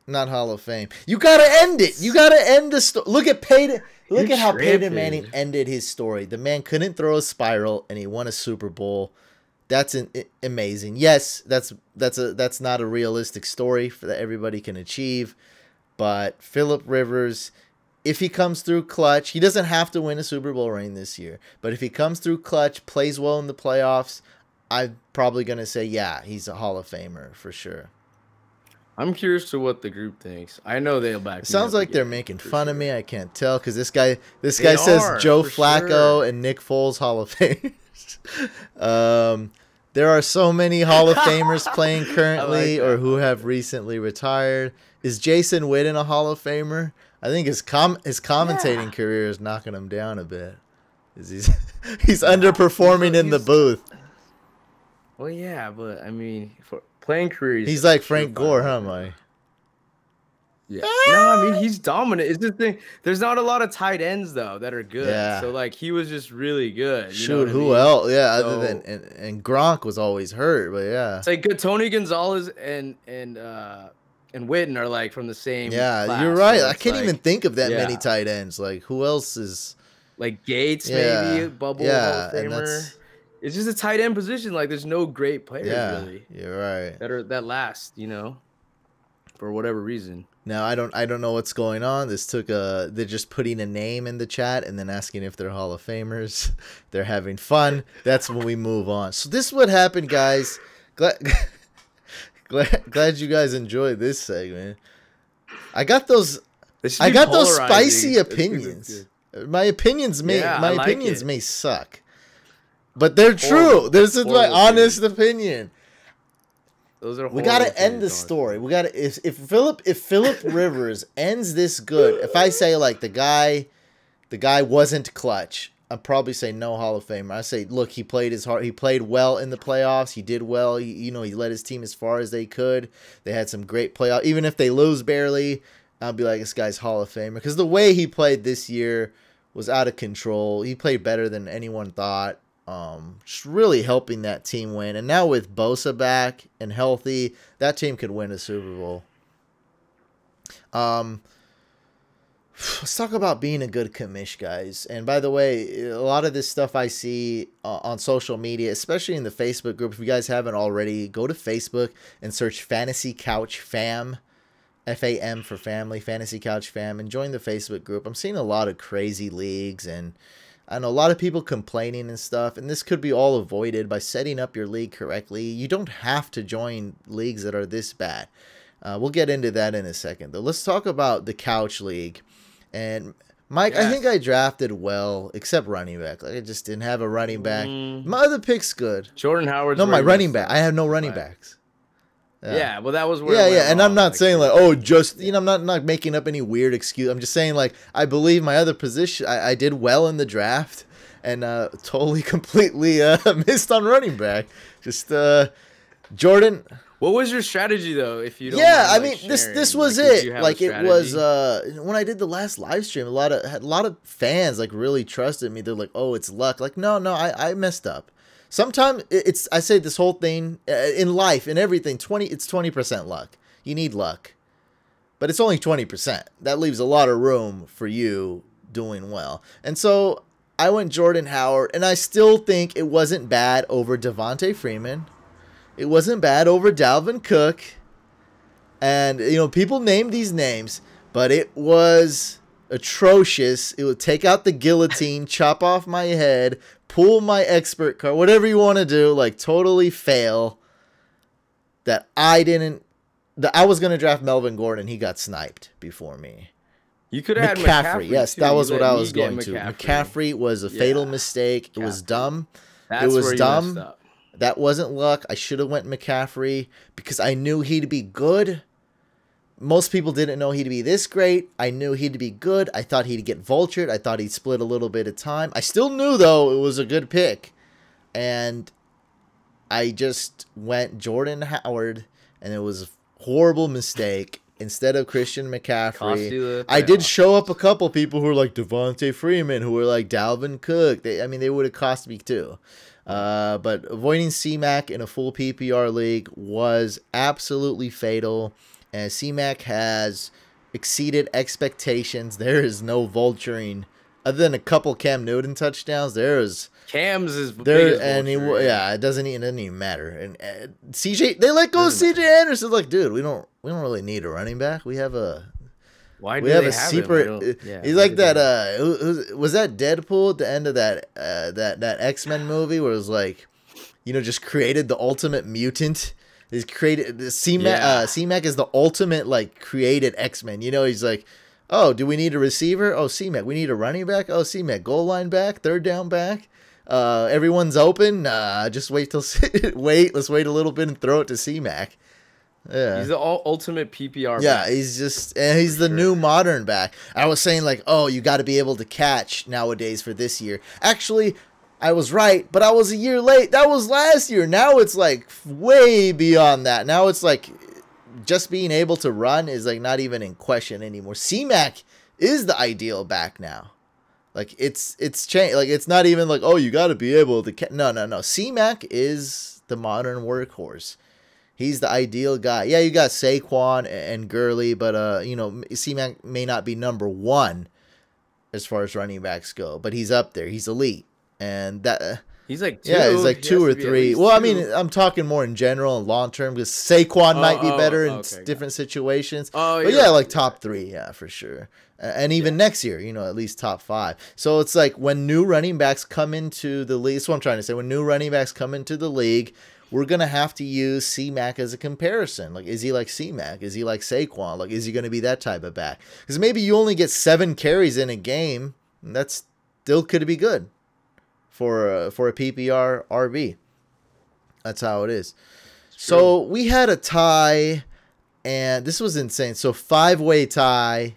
Speaker 1: Not Hall of Fame. You gotta end it. You gotta end the story. Look at Peyton. Look at how Peyton Manning ended his story. The man couldn't throw a spiral, and he won a Super Bowl. That's amazing. Yes, that's not a realistic story that everybody can achieve. But Phillip Rivers, if he comes through clutch, he doesn't have to win a Super Bowl ring this year. But if he comes through clutch, plays well in the playoffs, I'm probably gonna say yeah, he's a Hall of Famer for sure.
Speaker 2: I'm curious to what the group thinks. I know they'll back.
Speaker 1: It sounds like they're making fun of me. I can't tell because this guy says Joe Flacco and Nick Foles Hall of Famers. There are so many Hall of Famers playing currently or who have recently retired. Is Jason Witten a Hall of Famer? I think his commentating career is knocking him down a bit. He's underperforming in the booth.
Speaker 2: Well, yeah, but I mean, for playing careers,
Speaker 1: he's like Frank Gore, huh, Mike?
Speaker 2: Yeah. No, I mean he's dominant. It's the thing. There's not a lot of tight ends though that are good. Yeah. So like he was just really good.
Speaker 1: Shoot, who else? Yeah, so, other than and Gronk was always hurt, but yeah.
Speaker 2: It's like Tony Gonzalez and Witten are like from the same.
Speaker 1: Yeah,
Speaker 2: class,
Speaker 1: you're right.
Speaker 2: so
Speaker 1: I can't even think of that many tight ends. Like who else is
Speaker 2: like Gates maybe Bubble Hall of Famer. It's just a tight end position. Like there's no great players really.
Speaker 1: You're right.
Speaker 2: That last, for whatever reason.
Speaker 1: Now I don't know what's going on. This took they're just putting a name in the chat and then asking if they're Hall of Famers. They're having fun. That's when we move on. So this is what happened, guys. Glad you guys enjoyed this segment. I got those spicy opinions. My opinions may suck. But they're true. This is my honest opinion. We gotta end the story. We gotta if Phillip Rivers ends this good. If I say like the guy wasn't clutch, I'd probably say no Hall of Famer. I say look, he played his heart. He played well in the playoffs. He did well. He led his team as far as they could. They had some great playoffs. Even if they lose barely, I'll be like this guy's Hall of Famer because the way he played this year was out of control. He played better than anyone thought. Just really helping that team win. And now with Bosa back and healthy, that team could win a Super Bowl. Let's talk about being a good commish, guys. And by the way, a lot of this stuff I see on social media, especially in the Facebook group. If you guys haven't already, go to Facebook and search Fantasy Couch Fam. FAM for family, Fantasy Couch Fam, and join the Facebook group. I'm seeing a lot of crazy leagues and I know a lot of people complaining and stuff, and this could be all avoided by setting up your league correctly. You don't have to join leagues that are this bad. We'll get into that in a second, though. Let's talk about the Couch League. And, Mike, I think I drafted well, except running back. Like, I just didn't have a running back. My other pick's good.
Speaker 2: Jordan Howard's
Speaker 1: no, my running back. I have no running backs.
Speaker 2: Yeah, well, that was where
Speaker 1: and I'm not saying like, oh, just I'm not making up any weird excuse. I'm just saying like I believe my other position. I did well in the draft and totally completely missed on running back. Just Jordan.
Speaker 2: What was your strategy though? If you don't
Speaker 1: I mean this was it. Like it was when I did the last live stream. A lot of fans like really trusted me. They're like, oh, it's luck. Like no, I messed up. Sometimes I say this whole thing in life, in everything, it's 20% luck. You need luck. But it's only 20%. That leaves a lot of room for you doing well. And so I went Jordan Howard, and I still think it wasn't bad over Devontae Freeman. It wasn't bad over Dalvin Cook. And, people name these names, but it was atrocious. It would take out the guillotine, chop off my head, pull my expert card, whatever you want to do, like totally fail. That I was going to draft Melvin Gordon. He got sniped before me.
Speaker 2: You could have McCaffrey.
Speaker 1: Yes, that was what I was going to. McCaffrey was a fatal mistake. It was dumb. It was dumb. That wasn't luck. I should have went McCaffrey because I knew he'd be good. Most people didn't know he'd be this great. I knew he'd be good. I thought he'd get vultured. I thought he'd split a little bit of time. I still knew, though, it was a good pick. And I just went Jordan Howard, and it was a horrible mistake. Instead of Christian McCaffrey, I did show up a couple people who were like Devontae Freeman, who were like Dalvin Cook. They would have cost me too. But avoiding CMAC in a full PPR league was absolutely fatal. And CMAC has exceeded expectations. There is no vulturing. Other than a couple Cam Newton touchdowns, there is...
Speaker 2: Cam's is
Speaker 1: there, and it doesn't even matter. And CJ, they let go of CJ Anderson. Like, dude, we don't really need a running back. We have a...
Speaker 2: Why do
Speaker 1: we have a super. He's like that. Was that Deadpool at the end of that X-Men movie where it was like, just created the ultimate mutant. He's created CMAC. CMAC is the ultimate like created X-Men. He's like, oh, do we need a receiver? Oh, CMAC. We need a running back. Oh, CMAC. Goal line back. Third down back. Everyone's open. Just wait till Let's wait a little bit and throw it to CMAC. Yeah,
Speaker 2: he's the ultimate PPR back.
Speaker 1: Yeah, he's the new modern back. I was saying like, oh, you got to be able to catch nowadays for this year. Actually, I was right, but I was a year late. That was last year. Now it's like way beyond that. Now it's like just being able to run is like not even in question anymore. CMAC is the ideal back now. Like it's changed. Like it's not even like, oh, you got to be able to catch. No. CMAC is the modern workhorse. He's the ideal guy. Yeah, you got Saquon and Gurley, but C-Mac may not be number one as far as running backs go, but he's up there. He's elite, and that
Speaker 2: he's like two.
Speaker 1: Yeah, he's like two or three. Well, I mean, I'm talking more in general and long term because Saquon might be better in different situations. But yeah, like top three, yeah, for sure. And even next year, at least top five. So it's like when new running backs come into the league. That's what I'm trying to say. When new running backs come into the league, we're going to have to use CMAC as a comparison. Like, is he like CMAC? Is he like Saquon? Like, is he going to be that type of back? Because maybe you only get 7 carries in a game. And that's still could be good for a PPR RB. That's how it is. So we had a tie, and this was insane. So 5-way tie.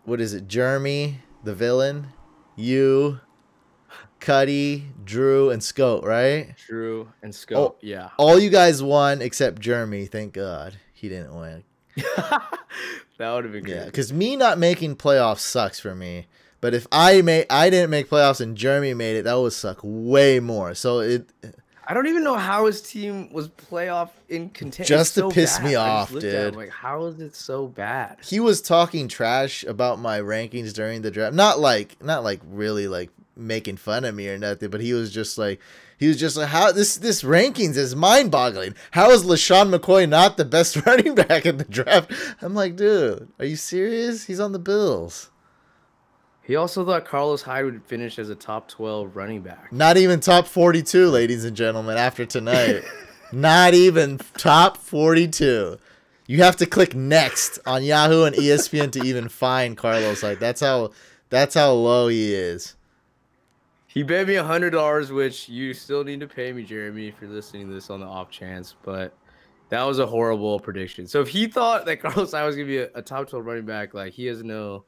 Speaker 1: What is it? Jeremy, the villain, you, Cuddy, Drew, and Scope, right?
Speaker 2: Drew and Scope, yeah.
Speaker 1: All you guys won except Jeremy. Thank God he didn't win.
Speaker 2: That would have been good.
Speaker 1: Yeah, because me not making playoffs sucks for me. But if I didn't make playoffs and Jeremy made it, that would suck way more. So
Speaker 2: I don't even know how his team was playoff in contention.
Speaker 1: Just to piss me off, dude.
Speaker 2: Like, how is it so bad?
Speaker 1: He was talking trash about my rankings during the draft. Not like really like making fun of me or nothing, but he was just like how this rankings is mind-boggling. How is LaShawn McCoy not the best running back in the draft? I'm like, dude, are you serious? He's on the Bills.
Speaker 2: He also thought Carlos Hyde would finish as a top 12 running back.
Speaker 1: Not even top 42, ladies and gentlemen, after tonight. Not even top 42. You have to click next on Yahoo and ESPN to even find Carlos Hyde. That's how low he is.
Speaker 2: He bet me $100, which you still need to pay me, Jeremy, if you're listening to this on the off chance. But that was a horrible prediction. So if he thought that Carlos Hyde was going to be a top 12 running back, like he has no,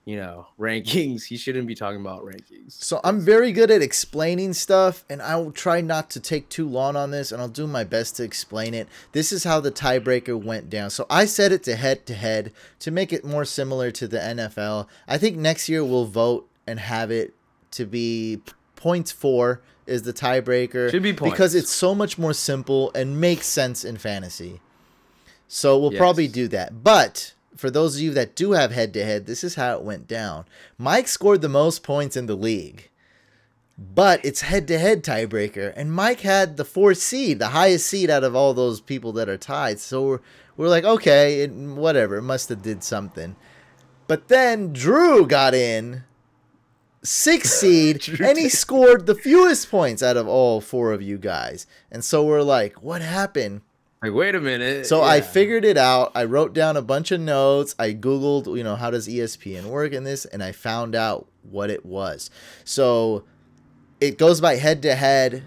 Speaker 2: rankings, he shouldn't be talking about rankings.
Speaker 1: So I'm very good at explaining stuff, and I will try not to take too long on this, and I'll do my best to explain it. This is how the tiebreaker went down. So I set it to head-to-head to make it more similar to the NFL. I think next year we'll vote and have it to be points 4 is the tiebreaker.
Speaker 2: Should be points.
Speaker 1: Because it's so much more simple and makes sense in fantasy. So we'll probably do that. But for those of you that do have head-to-head, this is how it went down. Mike scored the most points in the league. But it's head-to-head tiebreaker. And Mike had the 4th seed, the highest seed out of all those people that are tied. So we're like, okay, whatever. It must have did something. But then Drew got in 6th seed, and he scored the fewest points out of all 4 of you guys. And so we're like, what happened?
Speaker 2: Like, wait a minute.
Speaker 1: So I figured it out. I wrote down a bunch of notes. I Googled, how does ESPN work in this? And I found out what it was. So it goes by head-to-head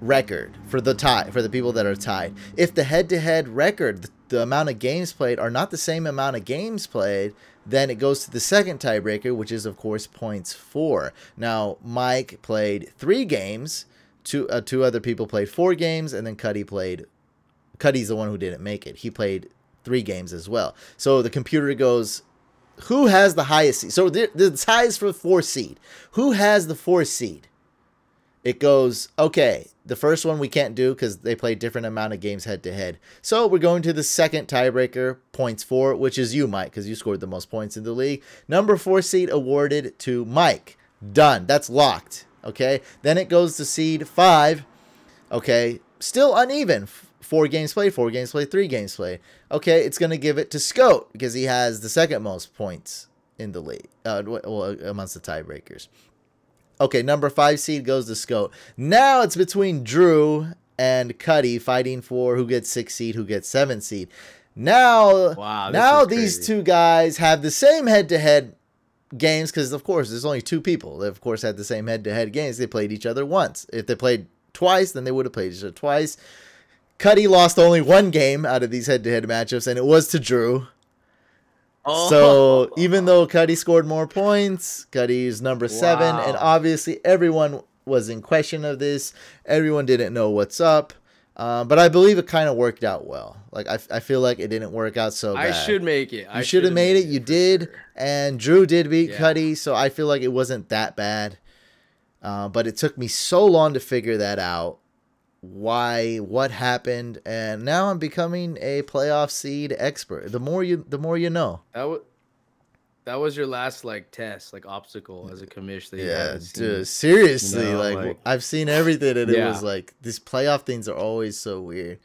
Speaker 1: record for the people that are tied. If the head-to-head record, the amount of games played, are not the same amount of games played, then it goes to the second tiebreaker, which is, of course, points 4. Now, Mike played 3 games. Two other people played 4 games, and then Cuddy's the one who didn't make it. He played 3 games as well. So the computer goes, who has the highest seed? So the tie is for the 4th seed. Who has the 4th seed? it goes, okay, the first one we can't do because they play different amount of games head to head. So we're going to the second tiebreaker, points 4, which is you, Mike, because you scored the most points in the league. Number 4 seed awarded to Mike. Done. That's locked. Okay. Then it goes to seed 5. Okay. Still uneven. 4 games played, 4 games played, 3 games played. Okay. It's going to give it to Scout because he has the second most points in the league, amongst the tiebreakers. Okay, number 5 seed goes to Scout. Now it's between Drew and Cuddy fighting for who gets 6 seed, who gets 7 seed. Now these two guys have the same head-to-head games because, of course, there's only 2 people. They, of course, had the same head-to-head games. They played each other once. If they played twice, then they would have played each other twice. Cuddy lost only 1 game out of these head-to-head matchups, and it was to Drew. Oh. So even though Cuddy scored more points, Cuddy's number 7, and obviously everyone was in question of this. Everyone didn't know what's up, but I believe it kind of worked out well. Like I feel like it didn't work out so bad.
Speaker 2: I should make it.
Speaker 1: You should have made it. You did, sure. And Drew did beat Cuddy, so I feel like it wasn't that bad. But it took me so long to figure that out. What happened, and now I'm becoming a playoff seed expert. The more you know.
Speaker 2: That was your last like test, like obstacle as a commish that you had seen.
Speaker 1: Dude, seriously, you know, like I've seen everything, and it was like these playoff things are always so weird.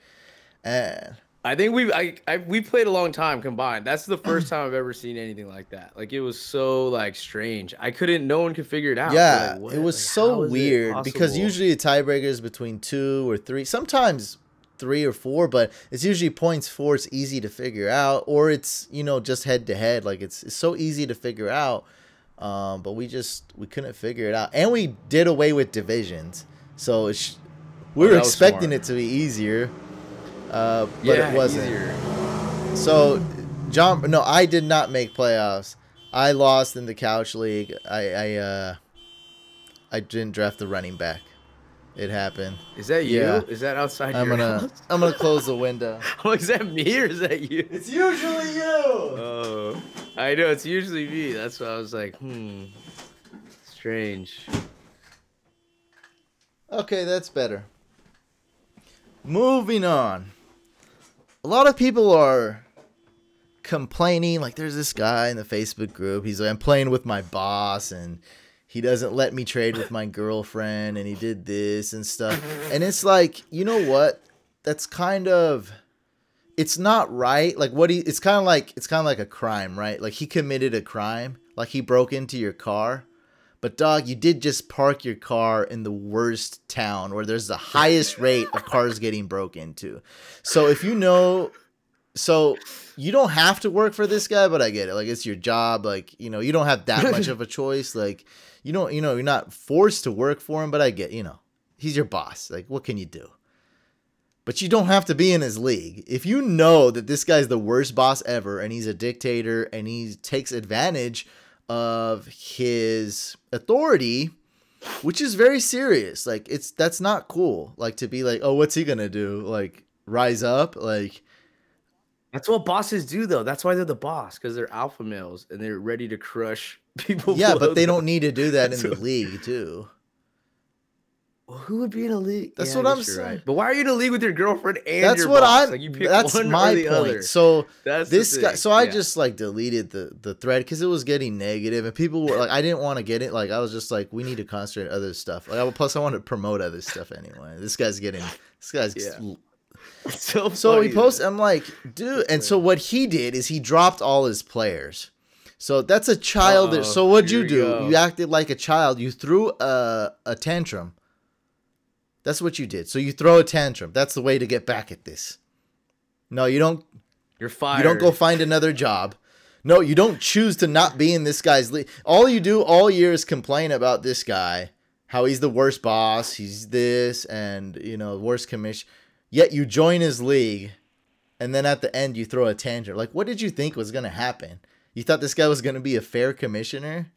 Speaker 1: And
Speaker 2: I think we played a long time combined. That's the first time I've ever seen anything like that. Like it was so like strange. No one could figure it out.
Speaker 1: Yeah, like, it was like, so weird because usually the tiebreaker is between 2 or 3, sometimes 3 or 4, but it's usually points 4. It's easy to figure out, or it's, you know, just head to head. Like it's so easy to figure out, but we couldn't figure it out, and we did away with divisions, so we were expecting it to be easier. But it wasn't. Easier. So, I did not make playoffs. I lost in the Couch League. I didn't draft the running back. It happened.
Speaker 2: Is that you? Yeah. Is that outside your house?
Speaker 1: I'm gonna close the window.
Speaker 2: Oh, is that me or is that you?
Speaker 1: It's usually you.
Speaker 2: Oh, I know it's usually me. That's why I was like, strange.
Speaker 1: Okay, that's better. Moving on. A lot of people are complaining. Like, there's this guy in the Facebook group. He's like, I'm playing with my boss, and he doesn't let me trade with my girlfriend, and he did this and stuff. And it's like, you know what? That's kind of, it's not right. Like it's kind of like a crime, right? Like he committed a crime. Like he broke into your car. But, dog, you did just park your car in the worst town where there's the highest rate of cars getting broke into. So if you know, so you don't have to work for this guy, but I get it. Like, it's your job. Like, you know, you don't have that much of a choice. Like, you don't, you know, you're not forced to work for him, but I get, you know, he's your boss. Like, what can you do? But you don't have to be in his league. If you know that this guy's the worst boss ever and he's a dictator and he takes advantage of his authority, which is very serious. Like that's not cool. Like to be like, oh, what's he gonna do? Like rise up? Like
Speaker 2: that's what bosses do, though. That's why they're the boss, because they're alpha males and they're ready to crush people.
Speaker 1: Yeah, but they don't need to do that in the league too.
Speaker 2: Well, who would be in a league?
Speaker 1: That's what I'm saying.
Speaker 2: Right. But why are you in a league with your girlfriend and
Speaker 1: that's
Speaker 2: your
Speaker 1: what
Speaker 2: boss?
Speaker 1: I'm.
Speaker 2: Like, you pick
Speaker 1: that's
Speaker 2: one
Speaker 1: my
Speaker 2: or the
Speaker 1: point.
Speaker 2: other.
Speaker 1: So
Speaker 2: that's
Speaker 1: this guy. So I just like deleted the thread because it was getting negative and people were like, I didn't want to get it. Like I was just like, we need to concentrate on other stuff. Like plus I want to promote other stuff anyway. This guy's. So he posts. I'm like, dude. And so what he did is he dropped all his players. So that's a child. So what'd you do? You acted like a child. You threw a tantrum. That's what you did. So you throw a tantrum. That's the way to get back at this. No, you don't.
Speaker 2: You're fired.
Speaker 1: You don't go find another job. No, you don't choose to not be in this guy's league. All you do all year is complain about this guy, how he's the worst boss, he's this, and, you know, worst commission. Yet you join his league, and then at the end you throw a tantrum. Like, what did you think was going to happen? You thought this guy was going to be a fair commissioner?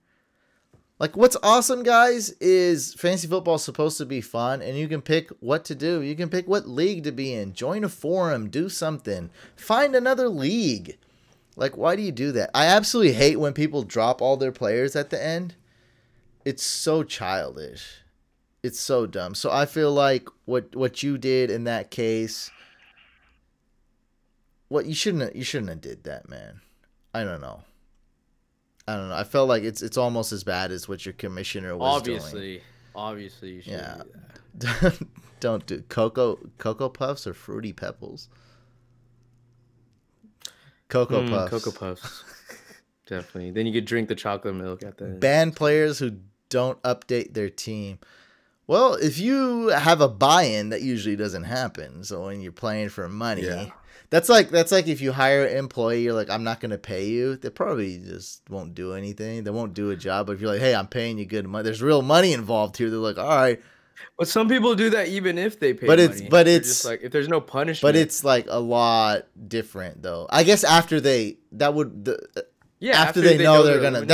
Speaker 1: Like, what's awesome, guys, is fantasy football is supposed to be fun, and you can pick what to do. You can pick what league to be in. Join a forum. Do something. Find another league. Like, why do you do that? I absolutely hate when people drop all their players at the end. It's so childish. It's so dumb. So I feel like what you did in that case, what you shouldn't have did that, man. I don't know. I don't know. I felt like it's almost as bad as what your commissioner was doing.
Speaker 2: Obviously, you shouldn't
Speaker 1: Yeah.
Speaker 2: do that.
Speaker 1: Don't do Cocoa Puffs or Fruity Pebbles. Cocoa Puffs.
Speaker 2: Cocoa Puffs. Definitely. Then you could drink the chocolate milk at the end.
Speaker 1: Ban players who don't update their team. Well, if you have a buy-in, that usually doesn't happen. So when you're playing for money, that's like if you hire an employee, you're like, I'm not going to pay you. They probably just won't do anything. They won't do a job. But if you're like, hey, I'm paying you good money, there's real money involved here. They're like, all right.
Speaker 2: But some people do that even if they pay money.
Speaker 1: But
Speaker 2: They're
Speaker 1: it's
Speaker 2: just like, if there's no punishment.
Speaker 1: But it's like a lot different though. I guess after after they know they're gonna.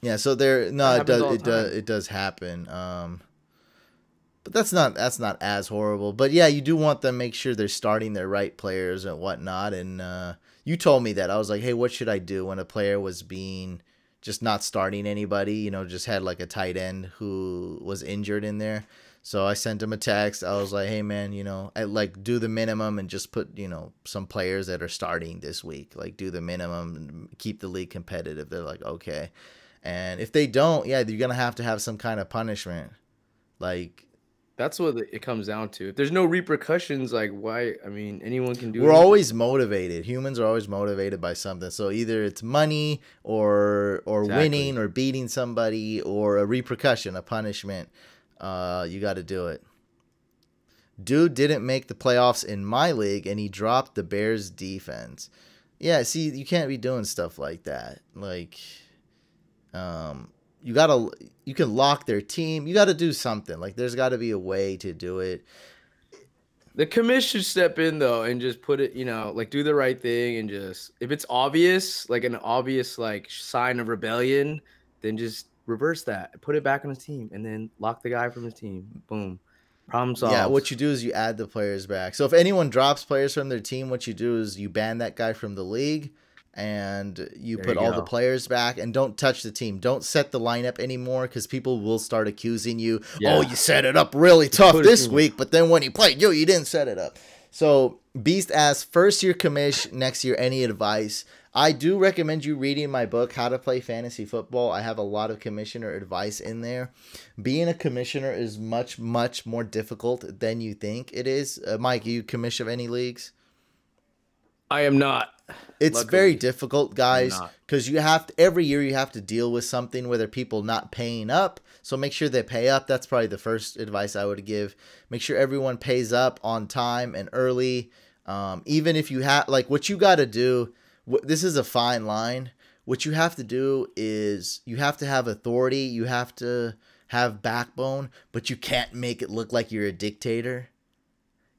Speaker 1: Yeah. So it does happen. But that's not as horrible. But yeah, you do want them to make sure they're starting their right players and whatnot. And you told me that. I was like, hey, what should I do when a player was being just not starting anybody? You know, just had like a tight end who was injured in there. So I sent him a text. I was like, hey man, you know, do the minimum and just put, you know, some players that are starting this week. Like do the minimum and keep the league competitive. They're like, okay. And if they don't, yeah, you're gonna have to have some kind of punishment. Like
Speaker 2: that's what it comes down to. If there's no repercussions, like why? I mean, anyone can do.
Speaker 1: We're always motivated. Humans are always motivated by something. So either it's money or winning or beating somebody or a repercussion, a punishment. You got to do it. Dude didn't make the playoffs in my league, and he dropped the Bears defense. Yeah, see, you can't be doing stuff like that. Like, you can lock their team. You got to do something. Like, there's got to be a way to do it.
Speaker 2: The commish should step in though and just put it, you know, like do the right thing and just if it's obvious, like an obvious like sign of rebellion, then just reverse that, put it back on his team, and then lock the guy from his team. Boom, problem solved.
Speaker 1: Yeah, what you do is you add the players back. So if anyone drops players from their team, what you do is you ban that guy from the league, and you put all the players back, and don't touch the team. Don't set the lineup anymore because people will start accusing you. Yeah. Oh, you set it up really tough this week, but then when you played, you didn't set it up. So Beast asks, first year commish, next year any advice? I do recommend you reading my book, How to Play Fantasy Football. I have a lot of commissioner advice in there. Being a commissioner is much, much more difficult than you think it is. Mike, you commish of any leagues?
Speaker 2: I am not.
Speaker 1: It's luckily very difficult, guys, because every year you have to deal with something, whether people not paying up. So make sure they pay up. That's probably the first advice I would give. Make sure everyone pays up on time and early. Even if you have, like, what you got to do, this is a fine line. What you have to do is you have to have authority. You have to have backbone, but you can't make it look like you're a dictator.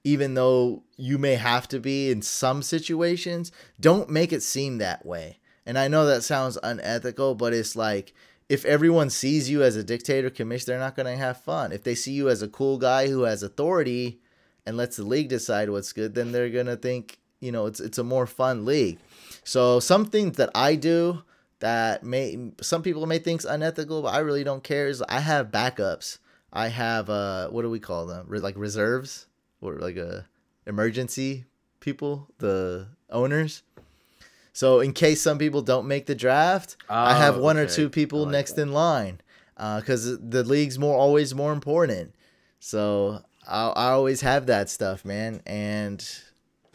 Speaker 1: Even though you may have to be in some situations, don't make it seem that way. And I know that sounds unethical, but it's like, if everyone sees you as a dictator commish, they're not going to have fun. If they see you as a cool guy who has authority and lets the league decide what's good, then they're going to think, you know, it's a more fun league. So some things that I do that some people may think is unethical, but I really don't care, is I have backups. I have, what do we call them? Like reserves? Or like emergency people, the owners. So in case some people don't make the draft, I have one or two people next in line, because the league's always more important. So I always have that stuff, man. And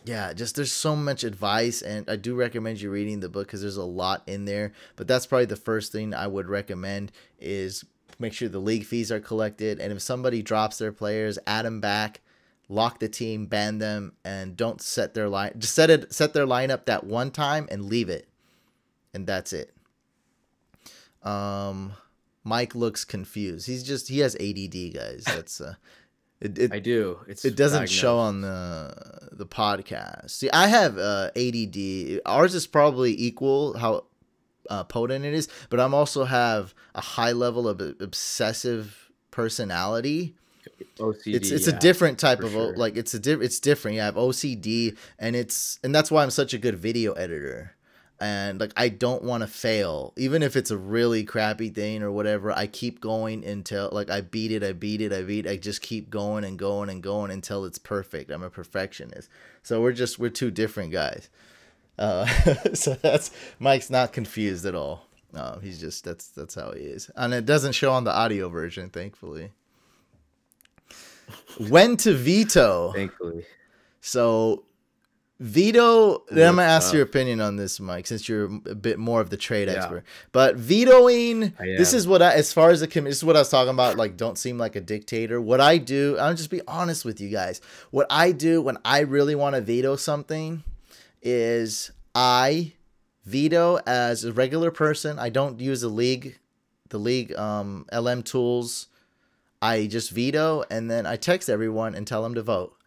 Speaker 1: yeah, just there's so much advice, and I do recommend you reading the book because there's a lot in there. But that's probably the first thing I would recommend is make sure the league fees are collected, and if somebody drops their players, add them back. Lock the team, ban them, and don't set their line. Just set their lineup that one time and leave it, and that's it. Mike looks confused. He has ADD, guys. That's
Speaker 2: I do.
Speaker 1: It doesn't show on the podcast. See, I have ADD. Ours is probably equal how potent it is, but I'm also have a high level of obsessive personality.
Speaker 2: OCD,
Speaker 1: it's a different type of sure. It's different. You have OCD, and that's why I'm such a good video editor. And like, I don't want to fail, even if it's a really crappy thing or whatever. I keep going until like I beat it. I just keep going and going and going until it's perfect. I'm a perfectionist. So we're two different guys. So that's Mike's not confused at all. He's just that's how he is, and it doesn't show on the audio version, thankfully. When to veto?
Speaker 2: Thankfully.
Speaker 1: So veto. Then I'm gonna ask your opinion on this, Mike, since you're a bit more of the trade expert. But vetoing, this is what as far as this is what I was talking about. Like, don't seem like a dictator. What I do, I'll just be honest with you guys. What I do when I really want to veto something is I veto as a regular person. I don't use the league LM tools. I just veto, and then I text everyone and tell them to vote.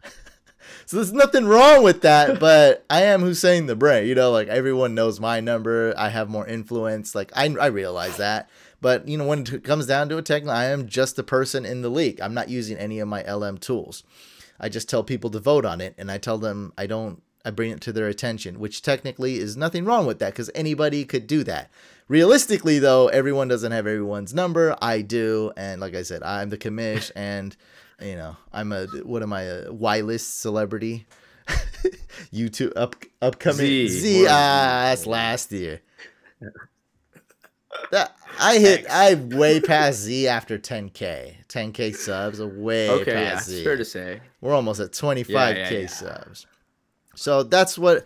Speaker 1: So there's nothing wrong with that, but I am Hussein the Brain. You know, like, everyone knows my number. I have more influence. Like, I realize that. But, you know, when it comes down to it, technically, I am just a person in the league. I'm not using any of my LM tools. I just tell people to vote on it, and I tell them I bring it to their attention, which technically is nothing wrong with that because anybody could do that. Realistically, though, everyone doesn't have everyone's number. I do. And like I said, I'm the commish, and, you know, I'm a Y-list celebrity. YouTube upcoming Z. That's last year. I way past Z after 10K. 10K subs, way past Z.
Speaker 2: It's fair to say.
Speaker 1: We're almost at 25K subs. So that's what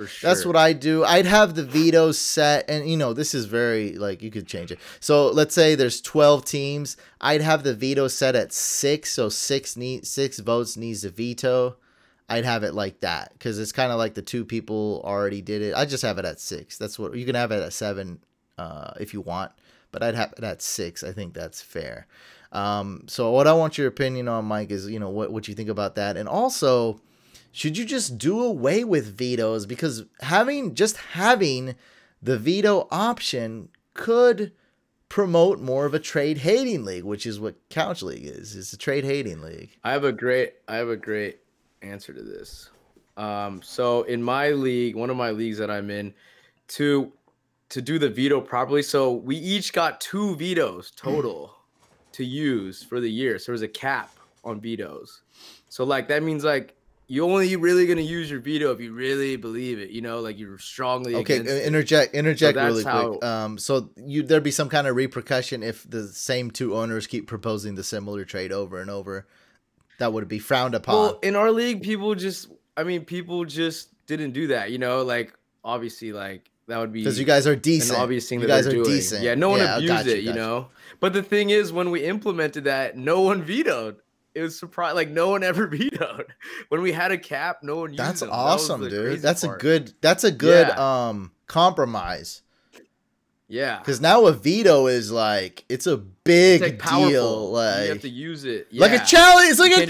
Speaker 1: I do. I'd have the veto set, and you know, this is very, like, you could change it. So let's say there's 12 teams. I'd have the veto set at 6, so 6 votes needs a veto. I'd have it like that because it's kind of like the 2 people already did it. I just have it at 6. That's what you can have it at 7 if you want, but I'd have it at 6. I think that's fair. So what I want your opinion on, Mike, is, you know, what you think about that, and also, should you just do away with vetoes? Because having the veto option could promote more of a trade hating league, which is what Couch League is. It's a trade hating league.
Speaker 2: I have a great answer to this. So in my league, one of my leagues that I'm in, to do the veto properly, so we each got 2 vetoes total to use for the year. So there's a cap on vetoes. So like that means like, you're only really going to use your veto if you really believe it, you know, like you're strongly against it.
Speaker 1: Interject really quick. So there'd be some kind of repercussion if the same 2 owners keep proposing the similar trade over and over. That would be frowned upon.
Speaker 2: Well, in our league, people just didn't do that, you know, like, obviously, like, that would be
Speaker 1: because you guys are decent.
Speaker 2: An obvious thing
Speaker 1: you
Speaker 2: that
Speaker 1: guys
Speaker 2: they're
Speaker 1: are
Speaker 2: doing.
Speaker 1: decent.
Speaker 2: Yeah, no one abused it, you know. But the thing is, when we implemented that, no one vetoed. It was surprised, like no one ever vetoed. When we had a cap, no one used
Speaker 1: That's
Speaker 2: them.
Speaker 1: awesome,
Speaker 2: that
Speaker 1: dude. That's a good compromise.
Speaker 2: Yeah.
Speaker 1: Because now a veto is like, it's a big deal.
Speaker 2: Like, you have to use it.
Speaker 1: Yeah. Like a challenge. It's like a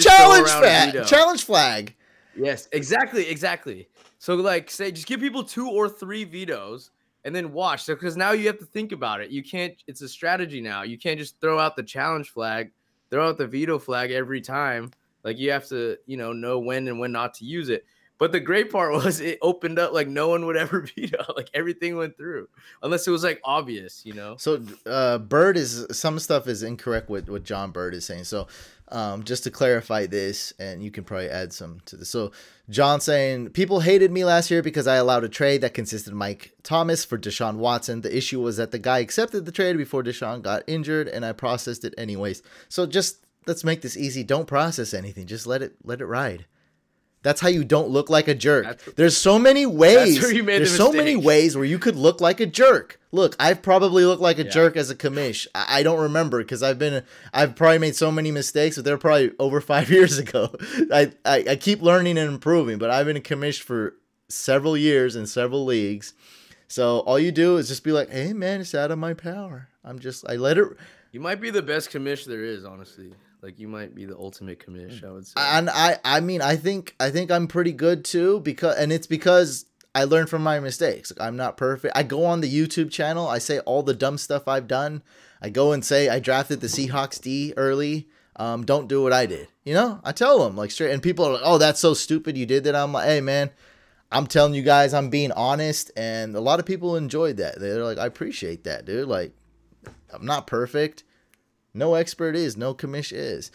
Speaker 1: challenge flag.
Speaker 2: Yes, exactly. So like, say, just give people 2 or 3 vetoes and then watch. So because now you have to think about it. You can't. It's a strategy now. You can't just throw out the challenge flag. Throw out the veto flag every time. Like, you have to, you know when and when not to use it. But the great part was it opened up like no one would ever veto. Like, everything went through unless it was like obvious, you know.
Speaker 1: So some stuff is incorrect with what John Bird is saying. So just to clarify this, and you can probably add some to this. So John saying, people hated me last year because I allowed a trade that consisted of Mike Thomas for Deshaun Watson. The issue was that the guy accepted the trade before Deshaun got injured, and I processed it anyways. So just let's make this easy. Don't process anything. Just let it ride. That's how you don't look like a jerk. There's so many ways. There's so many ways where you could look like a jerk. Look, I've probably looked like a jerk as a commish. I don't remember because I've probably made so many mistakes, but they're probably over 5 years ago. I keep learning and improving, but I've been a commish for several years in several leagues. So all you do is just be like, hey man, it's out of my power. I let it.
Speaker 2: You might be the best commish there is, honestly. Like, you might be the ultimate commish, I would say.
Speaker 1: And I mean, I think I'm pretty good too, because I learned from my mistakes. Like, I'm not perfect. I go on the YouTube channel. I say all the dumb stuff I've done. I go and say I drafted the Seahawks D early. Don't do what I did. You know, I tell them like straight, and people are like, "Oh, that's so stupid. You did that." I'm like, "Hey, man, I'm telling you guys, I'm being honest, and a lot of people enjoyed that. They're like, I appreciate that, dude. Like, I'm not perfect. No expert is, no commish is.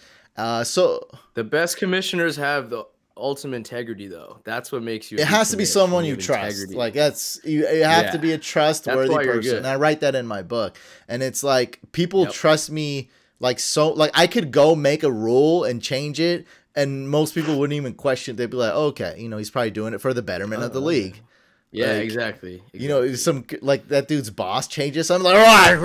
Speaker 1: So
Speaker 2: the best commissioners have the ultimate integrity, though. That's what makes you.
Speaker 1: It has to be someone you trust. Integrity. Like you have to be a trustworthy person. And I write that in my book, and it's like people trust me. Like I could go make a rule and change it, and most people wouldn't even question it. They'd be like, okay, you know, he's probably doing it for the betterment of the league.
Speaker 2: Yeah,
Speaker 1: like,
Speaker 2: exactly.
Speaker 1: You know, some like that dude's boss changes something like,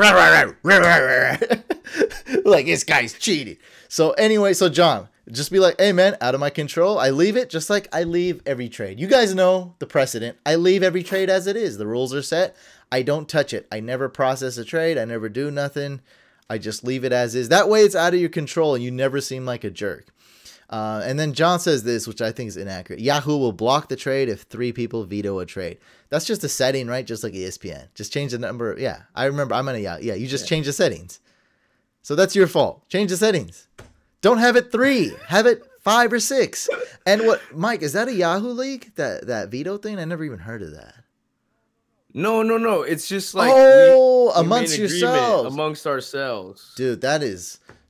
Speaker 1: like this guy's cheating. So anyway, so John, just be like, hey man, out of my control. I leave it just like I leave every trade. You guys know the precedent. I leave every trade as it is. The rules are set. I don't touch it. I never process a trade. I never do nothing. I just leave it as is. That way it's out of your control and you never seem like a jerk. And then John says this, which I think is inaccurate. Yahoo will block the trade if 3 people veto a trade. That's just a setting, right? Just like ESPN. Just change the number. Yeah, I remember. I'm on a Yahoo. Yeah, you just change the settings. So that's your fault. Change the settings. Don't have it 3. Have it 5 or 6. And what, Mike, is that a Yahoo league? That veto thing? I never even heard of that.
Speaker 2: No. It's just like
Speaker 1: amongst yourselves.
Speaker 2: Amongst ourselves.
Speaker 1: Dude, I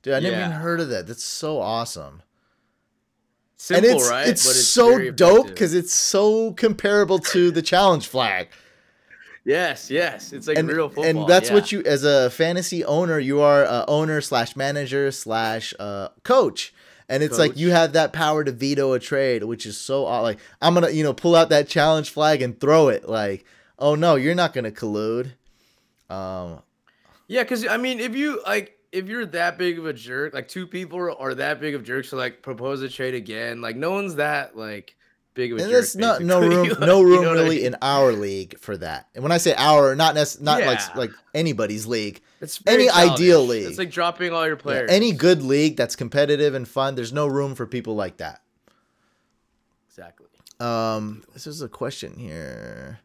Speaker 1: never even heard of that. That's so awesome.
Speaker 2: Simple,
Speaker 1: and
Speaker 2: right?
Speaker 1: It's so dope because it's so comparable to the challenge flag.
Speaker 2: Yes. It's like real football.
Speaker 1: And that's what you, as a fantasy owner, you are owner / manager / coach. And it's like you have that power to veto a trade, which is so like I'm gonna pull out that challenge flag and throw it. Like, oh no, you're not gonna collude.
Speaker 2: Yeah, because I mean, if you're that big of a jerk, like 2 people are that big of jerks to like propose a trade again, like no one's that like big of a jerk.
Speaker 1: There's no room really in our league for that. And when I say our, not like anybody's league.
Speaker 2: It's
Speaker 1: any
Speaker 2: childish.
Speaker 1: Ideal league.
Speaker 2: It's like dropping all your players.
Speaker 1: Yeah, any good league that's competitive and fun, there's no room for people like that.
Speaker 2: Exactly.
Speaker 1: This is a question here.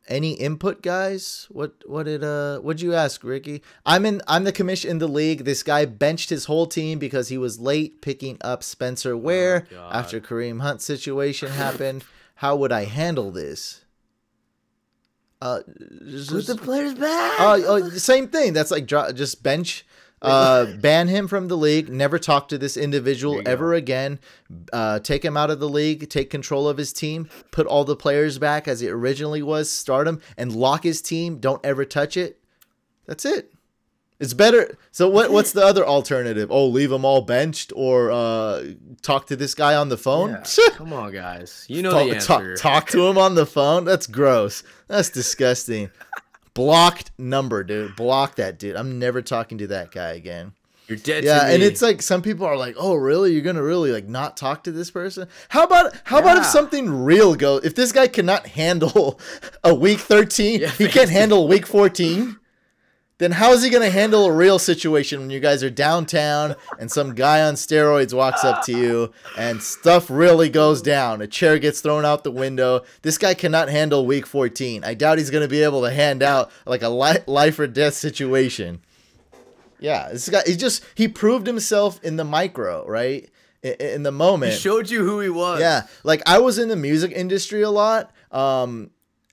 Speaker 1: Any input, guys? What'd you ask, Ricky? I'm the commish in the league. This guy benched his whole team because he was late picking up Spencer Ware after Kareem Hunt situation happened. How would I handle this?
Speaker 2: Put the players back.
Speaker 1: Same thing. That's like just bench. Ban him from the league. Never talk to this individual ever again. Take him out of the league. Take control of his team. Put all the players back as it originally was. Start him and lock his team. Don't ever touch it. That's it. It's better. So what's the other alternative? Oh, leave them all benched or talk to this guy on the phone?
Speaker 2: Yeah. Come on, guys. You know the answer.
Speaker 1: Talk to him on the phone? That's gross. That's disgusting. Blocked number, dude. Block that dude. I'm never talking to that guy again.
Speaker 2: You're dead to me.
Speaker 1: And it's like some people are like, oh, really? You're going to really like not talk to this person? How about if something real goes? If this guy cannot handle a week 13, he can't handle week 14, then how is he going to handle a real situation when you guys are downtown and some guy on steroids walks up to you and stuff really goes down? A chair gets thrown out the window. This guy cannot handle week 14. I doubt he's going to be able to hand out like a life or death situation. Yeah, this guy, he proved himself in the micro, right? In the moment.
Speaker 2: He showed you who he was.
Speaker 1: Yeah, like I was in the music industry a lot.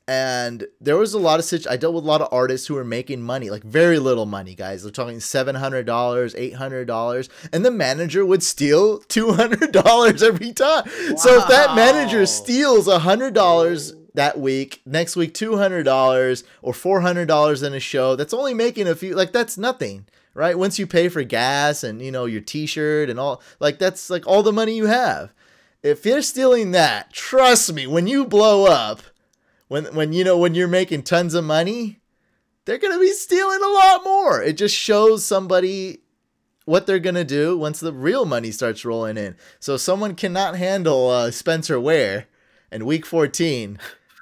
Speaker 1: And there was a lot of I dealt with a lot of artists who were making money, like very little money, guys. They're talking $700, $800, and the manager would steal $200 every time. Wow. So if that manager steals $100 that week, next week $200 or $400 in a show, that's only making a few. Like that's nothing, right? Once you pay for gas and your T-shirt and all, like that's like all the money you have. If you're stealing that, trust me, when you blow up. When you're making tons of money, they're going to be stealing a lot more. It just shows somebody what they're going to do once the real money starts rolling in. So if someone cannot handle Spencer Ware in week 14,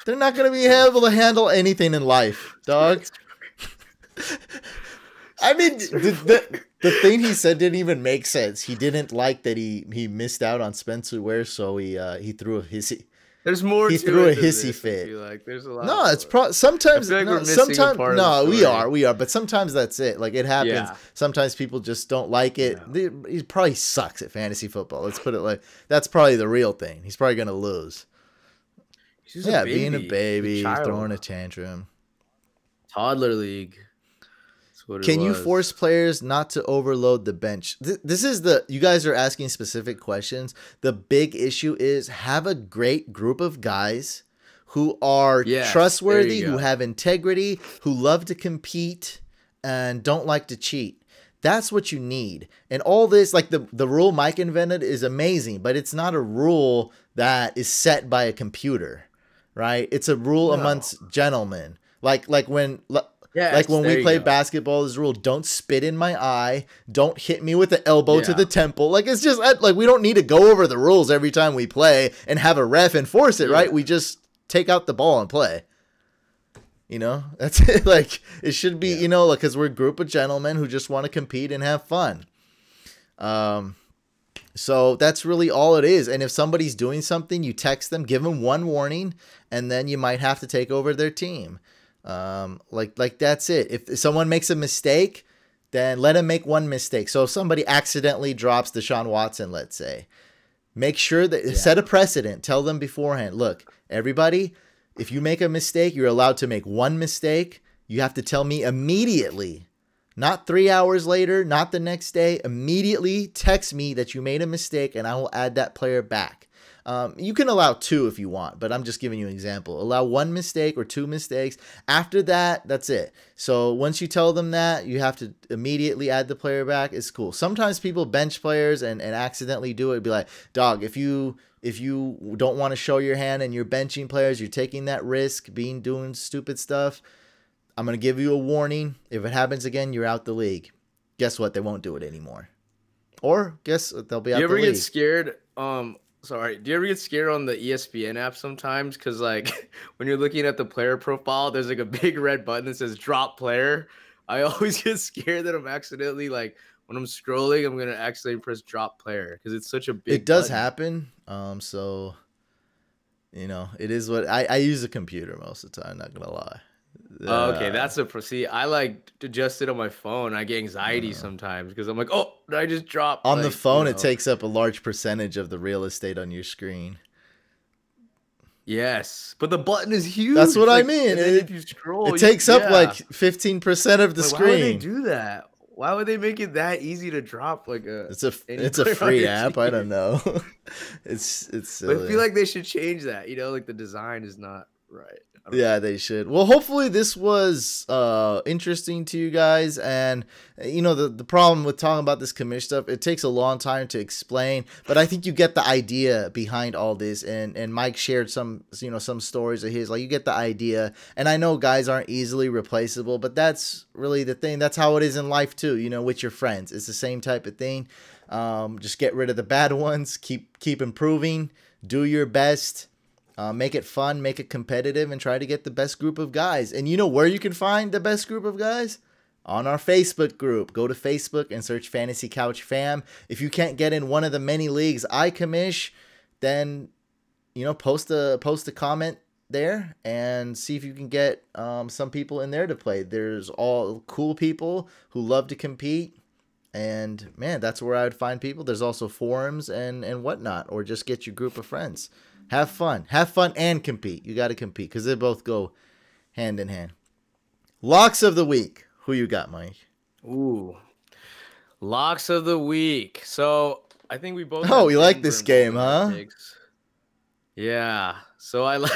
Speaker 1: they're not going to be able to handle anything in life, dog. I mean, the thing he said didn't even make sense. He didn't like that he missed out on Spencer Ware, so he threw a hissy.
Speaker 2: There's more.
Speaker 1: He threw a hissy fit.
Speaker 2: Like there's a lot.
Speaker 1: No, it's sometimes.
Speaker 2: I feel like sometimes
Speaker 1: we are, but sometimes that's it. Like it happens. Yeah. Sometimes people just don't like it. Yeah. He probably sucks at fantasy football. Let's put it like that's probably the real thing. He's probably gonna lose.
Speaker 2: She's a
Speaker 1: Yeah, being a
Speaker 2: baby. She's a
Speaker 1: baby,
Speaker 2: child.
Speaker 1: throwing a tantrum.
Speaker 2: Toddler league. That's what it
Speaker 1: Can you force
Speaker 2: was.
Speaker 1: players not to overload the bench? This is you guys are asking specific questions. The big issue is have a great group of guys who are
Speaker 2: Yes, there you
Speaker 1: trustworthy, who
Speaker 2: go.
Speaker 1: have integrity, who love to compete and don't like to cheat. That's what you need. And all this, like the rule Mike invented is amazing, but it's not a rule that is set by a computer, right? It's a rule
Speaker 2: No.
Speaker 1: amongst gentlemen. Like
Speaker 2: Yes,
Speaker 1: when we
Speaker 2: there you
Speaker 1: play
Speaker 2: go.
Speaker 1: basketball, there's a rule: don't spit in my eye, don't hit me with the elbow to
Speaker 2: Yeah.
Speaker 1: the temple. Like it's just like we don't need to go over the rules every time we play and have a ref enforce it, right?
Speaker 2: Yeah.
Speaker 1: We just take out the ball and play. You know, that's it. Like it should be,
Speaker 2: Yeah.
Speaker 1: you know, because we're a group of gentlemen who just want to compete and have fun. So that's really all it is. And if somebody's doing something, you text them, give them one warning, and then you might have to take over their team. Like that's it. If someone makes a mistake, then let him make one mistake. So if somebody accidentally drops Deshaun Watson, let's say, make sure that set a precedent. Tell them beforehand, look, everybody, if you make a mistake, you're allowed to make one mistake. You have to tell me immediately, not 3 hours later, not the next day. Immediately text me that you made a mistake and I will add that player back. You can allow 2 if you want, but I'm just giving you an example. Allow 1 mistake or 2 mistakes. After that, that's it. So once you tell them that, you have to immediately add the player back. It's cool. Sometimes people bench players and accidentally do it. Be like, dog, if you don't want to show your hand and you're benching players, you're taking that risk, doing stupid stuff, I'm going to give you a warning. If it happens again, you're out the league. Guess what? They won't do it anymore. Or guess they'll be out the league.
Speaker 2: Do you ever get scared? Sorry. Do you ever get scared on the ESPN app sometimes? Because like when you're looking at the player profile, there's like a big red button that says drop player. I always get scared that I'm accidentally like when I'm scrolling, I'm gonna accidentally press drop player because it's such a big.
Speaker 1: It does
Speaker 2: button.
Speaker 1: happen. So you know, it is what I use a computer most of the time. Not gonna lie.
Speaker 2: Oh, okay, that's a see. I like adjust it on my phone. I get anxiety sometimes because I'm like, oh, did I just drop?
Speaker 1: On
Speaker 2: like,
Speaker 1: the phone, it takes up a large percentage of the real estate on your screen.
Speaker 2: Yes, but the button is huge.
Speaker 1: That's what
Speaker 2: like,
Speaker 1: I mean.
Speaker 2: If you scroll,
Speaker 1: it takes up like 15% of the
Speaker 2: like,
Speaker 1: screen.
Speaker 2: Why would they do that? Why would they make it that easy to drop? Like
Speaker 1: it's a free app. I don't know. it's silly.
Speaker 2: But I feel like they should change that. You know, like the design is not right.
Speaker 1: Yeah, they should. Well, hopefully this was interesting to you guys. And, you know, the problem with talking about this commish stuff, it takes a long time to explain. But I think you get the idea behind all this. And Mike shared some stories of his. Like, you get the idea. And I know guys aren't easily replaceable, but that's really the thing. That's how it is in life, too, you know, with your friends. It's the same type of thing. Just get rid of the bad ones. Keep improving. Do your best. Make it fun, make it competitive, and try to get the best group of guys. And you know where you can find the best group of guys? On our Facebook group. Go to Facebook and search Fantasy Couch Fam. If you can't get in one of the many leagues I commish, then, you know, post a comment there and see if you can get some people in there to play. There's all cool people who love to compete. And, man, that's where I would find people. There's also forums and whatnot, or just get your group of friends. Have fun and compete. You got to compete because they both go hand in hand. Locks of the week. Who you got, Mike?
Speaker 2: Ooh, locks of the week. So I think we both.
Speaker 1: Oh, you like this game, huh?
Speaker 2: Yeah. So I like.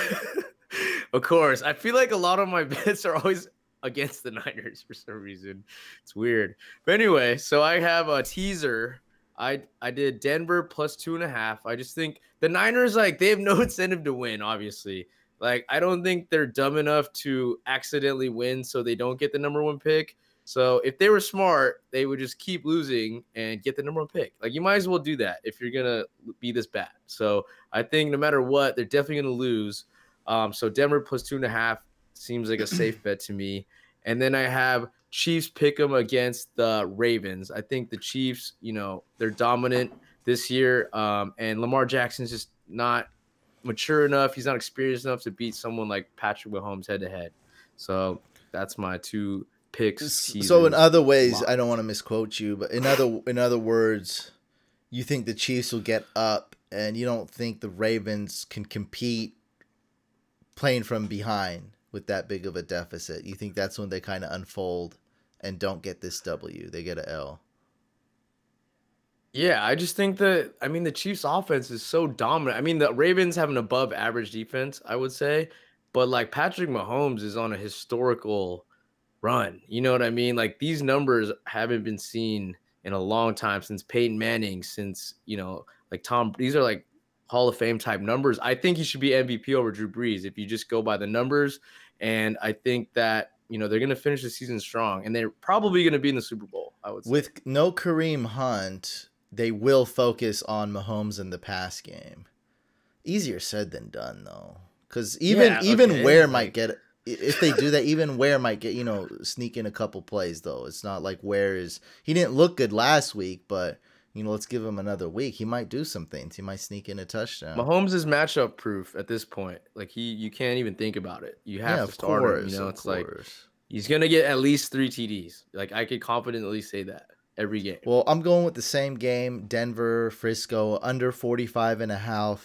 Speaker 2: Of course, I feel like a lot of my bets are always against the Niners for some reason. It's weird. But anyway, so I have a teaser. I did Denver plus 2.5. I just think the Niners, like, they have no incentive to win, obviously. Like, I don't think they're dumb enough to accidentally win so they don't get the number 1 pick. So if they were smart, they would just keep losing and get the number 1 pick. Like, you might as well do that if you're going to be this bad. So I think no matter what, they're definitely going to lose. So Denver plus 2.5 seems like a safe bet to me. And then I have Chiefs pick them against the Ravens. I think the Chiefs, you know, they're dominant this year. And Lamar Jackson's just not mature enough. He's not experienced enough to beat someone like Patrick Mahomes head to head. So that's my 2 picks.
Speaker 1: So in other ways, I don't want to misquote you, but in other words, you think the Chiefs will get up and you don't think the Ravens can compete playing from behind with that big of a deficit? You think that's when they kind of unfold and don't get this W? They get a L.
Speaker 2: Yeah, I just think that, I mean, the Chiefs offense is so dominant. I mean, the Ravens have an above average defense, I would say, but like Patrick Mahomes is on a historical run. You know what I mean? Like these numbers haven't been seen in a long time, since Peyton Manning, since, like Tom, these are like Hall of Fame type numbers. I think he should be MVP over Drew Brees if you just go by the numbers. And I think that, they're going to finish the season strong, and they're probably going to be in the Super Bowl, I would say.
Speaker 1: With no Kareem Hunt, they will focus on Mahomes in the pass game. Easier said than done, though. Because even Ware might get, if they do that, even Ware might get, sneak in a couple plays, though. It's not like he didn't look good last week, but, let's give him another week. He might do some things. He might sneak in a touchdown.
Speaker 2: Mahomes is matchup proof at this point. Like you can't even think about it. You have to start him. It's like he's going to get at least 3 TDs. Like I could confidently say that every game.
Speaker 1: Well, I'm going with the same game, Denver, Frisco, under 45.5.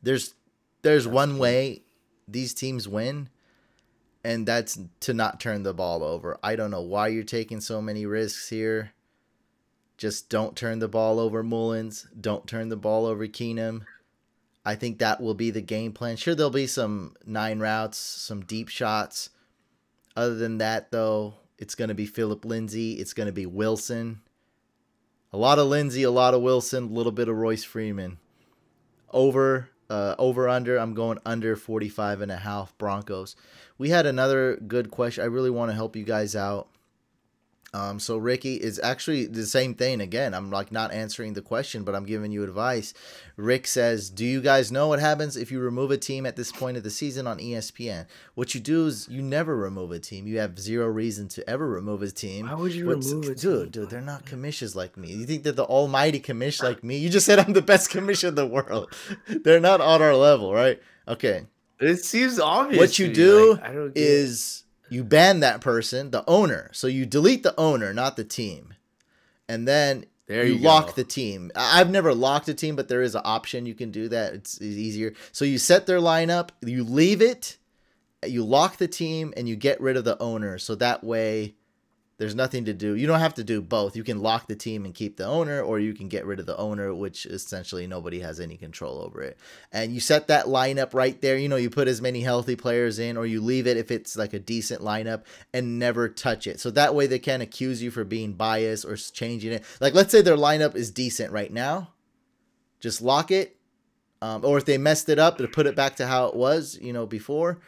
Speaker 1: There's one way these teams win, and that's to not turn the ball over. I don't know why you're taking so many risks here. Just don't turn the ball over, Mullins. Don't turn the ball over, Keenum. I think that will be the game plan. Sure, there'll be some 9 routes, some deep shots. Other than that, though, it's going to be Phillip Lindsay. It's going to be Wilson. A lot of Lindsay, a lot of Wilson, a little bit of Royce Freeman. Over, under. I'm going under 45.5 Broncos. We had another good question. I really want to help you guys out. So Ricky is actually the same thing again. I'm like not answering the question, but I'm giving you advice. Rick says, do you guys know what happens if you remove a team at this point of the season on ESPN? What you do is you never remove a team. You have zero reason to ever remove a team.
Speaker 2: Why would you remove a team?
Speaker 1: Dude, they're not commissions like me. You think they're the almighty commish like me? You just said I'm the best commish in the world. They're not on our level, right? Okay.
Speaker 2: It seems obvious.
Speaker 1: What you do is you ban that person, the owner. So you delete the owner, not the team. And then you lock the team. I've never locked a team, but there is an option you can do that. It's easier. So you set their lineup, you leave it, you lock the team, and you get rid of the owner. So that way there's nothing to do. You don't have to do both. You can lock the team and keep the owner, or you can get rid of the owner, which essentially nobody has any control over it. And you set that lineup right there. You put as many healthy players in, or you leave it if it's like a decent lineup, and never touch it. So that way they can't accuse you for being biased or changing it. Like, let's say their lineup is decent right now. Just lock it. Or if they messed it up, to put it back to how it was, before.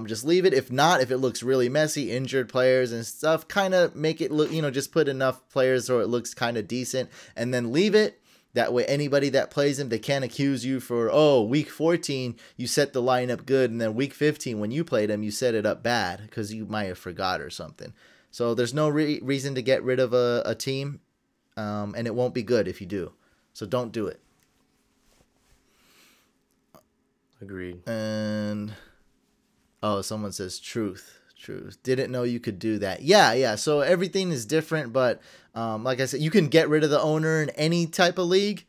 Speaker 1: Just leave it. If not, if it looks really messy, injured players and stuff, kind of make it look, just put enough players so it looks kind of decent, and then leave it. That way, anybody that plays them, they can't accuse you for, week 14, you set the lineup good, and then week 15, when you played them, you set it up bad because you might have forgot or something. So there's no reason to get rid of a team, and it won't be good if you do. So don't do it.
Speaker 2: Agreed.
Speaker 1: And someone says truth. Didn't know you could do that. Yeah. So everything is different, but like I said, you can get rid of the owner in any type of league,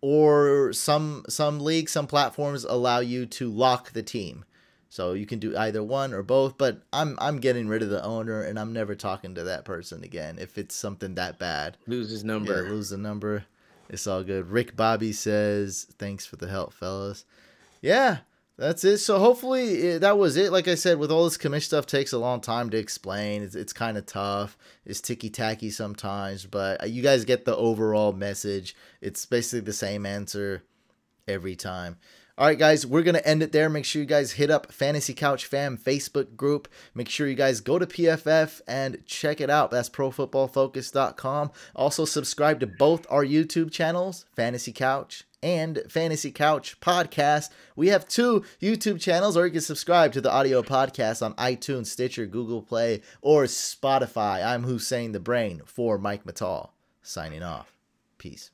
Speaker 1: or some leagues, some platforms allow you to lock the team. So you can do either one or both. But I'm getting rid of the owner, and I'm never talking to that person again if it's something that bad.
Speaker 2: Lose his number.
Speaker 1: Yeah, lose the number. It's all good. Rick Bobby says, thanks for the help, fellas. Yeah, that's it. So hopefully that was it. Like I said, with all this commish stuff, takes a long time to explain. It's kind of tough. It's ticky-tacky sometimes, but you guys get the overall message. It's basically the same answer every time. All right, guys, we're going to end it there. Make sure you guys hit up Fantasy Couch Fam Facebook group. Make sure you guys go to PFF and check it out. That's profootballfocus.com. Also, subscribe to both our YouTube channels, Fantasy Couch and Fantasy Couch Podcast. We have 2 YouTube channels, or you can subscribe to the audio podcast on iTunes, Stitcher, Google Play, or Spotify. I'm Hussein the Brain for Mike Mattal, signing off. Peace.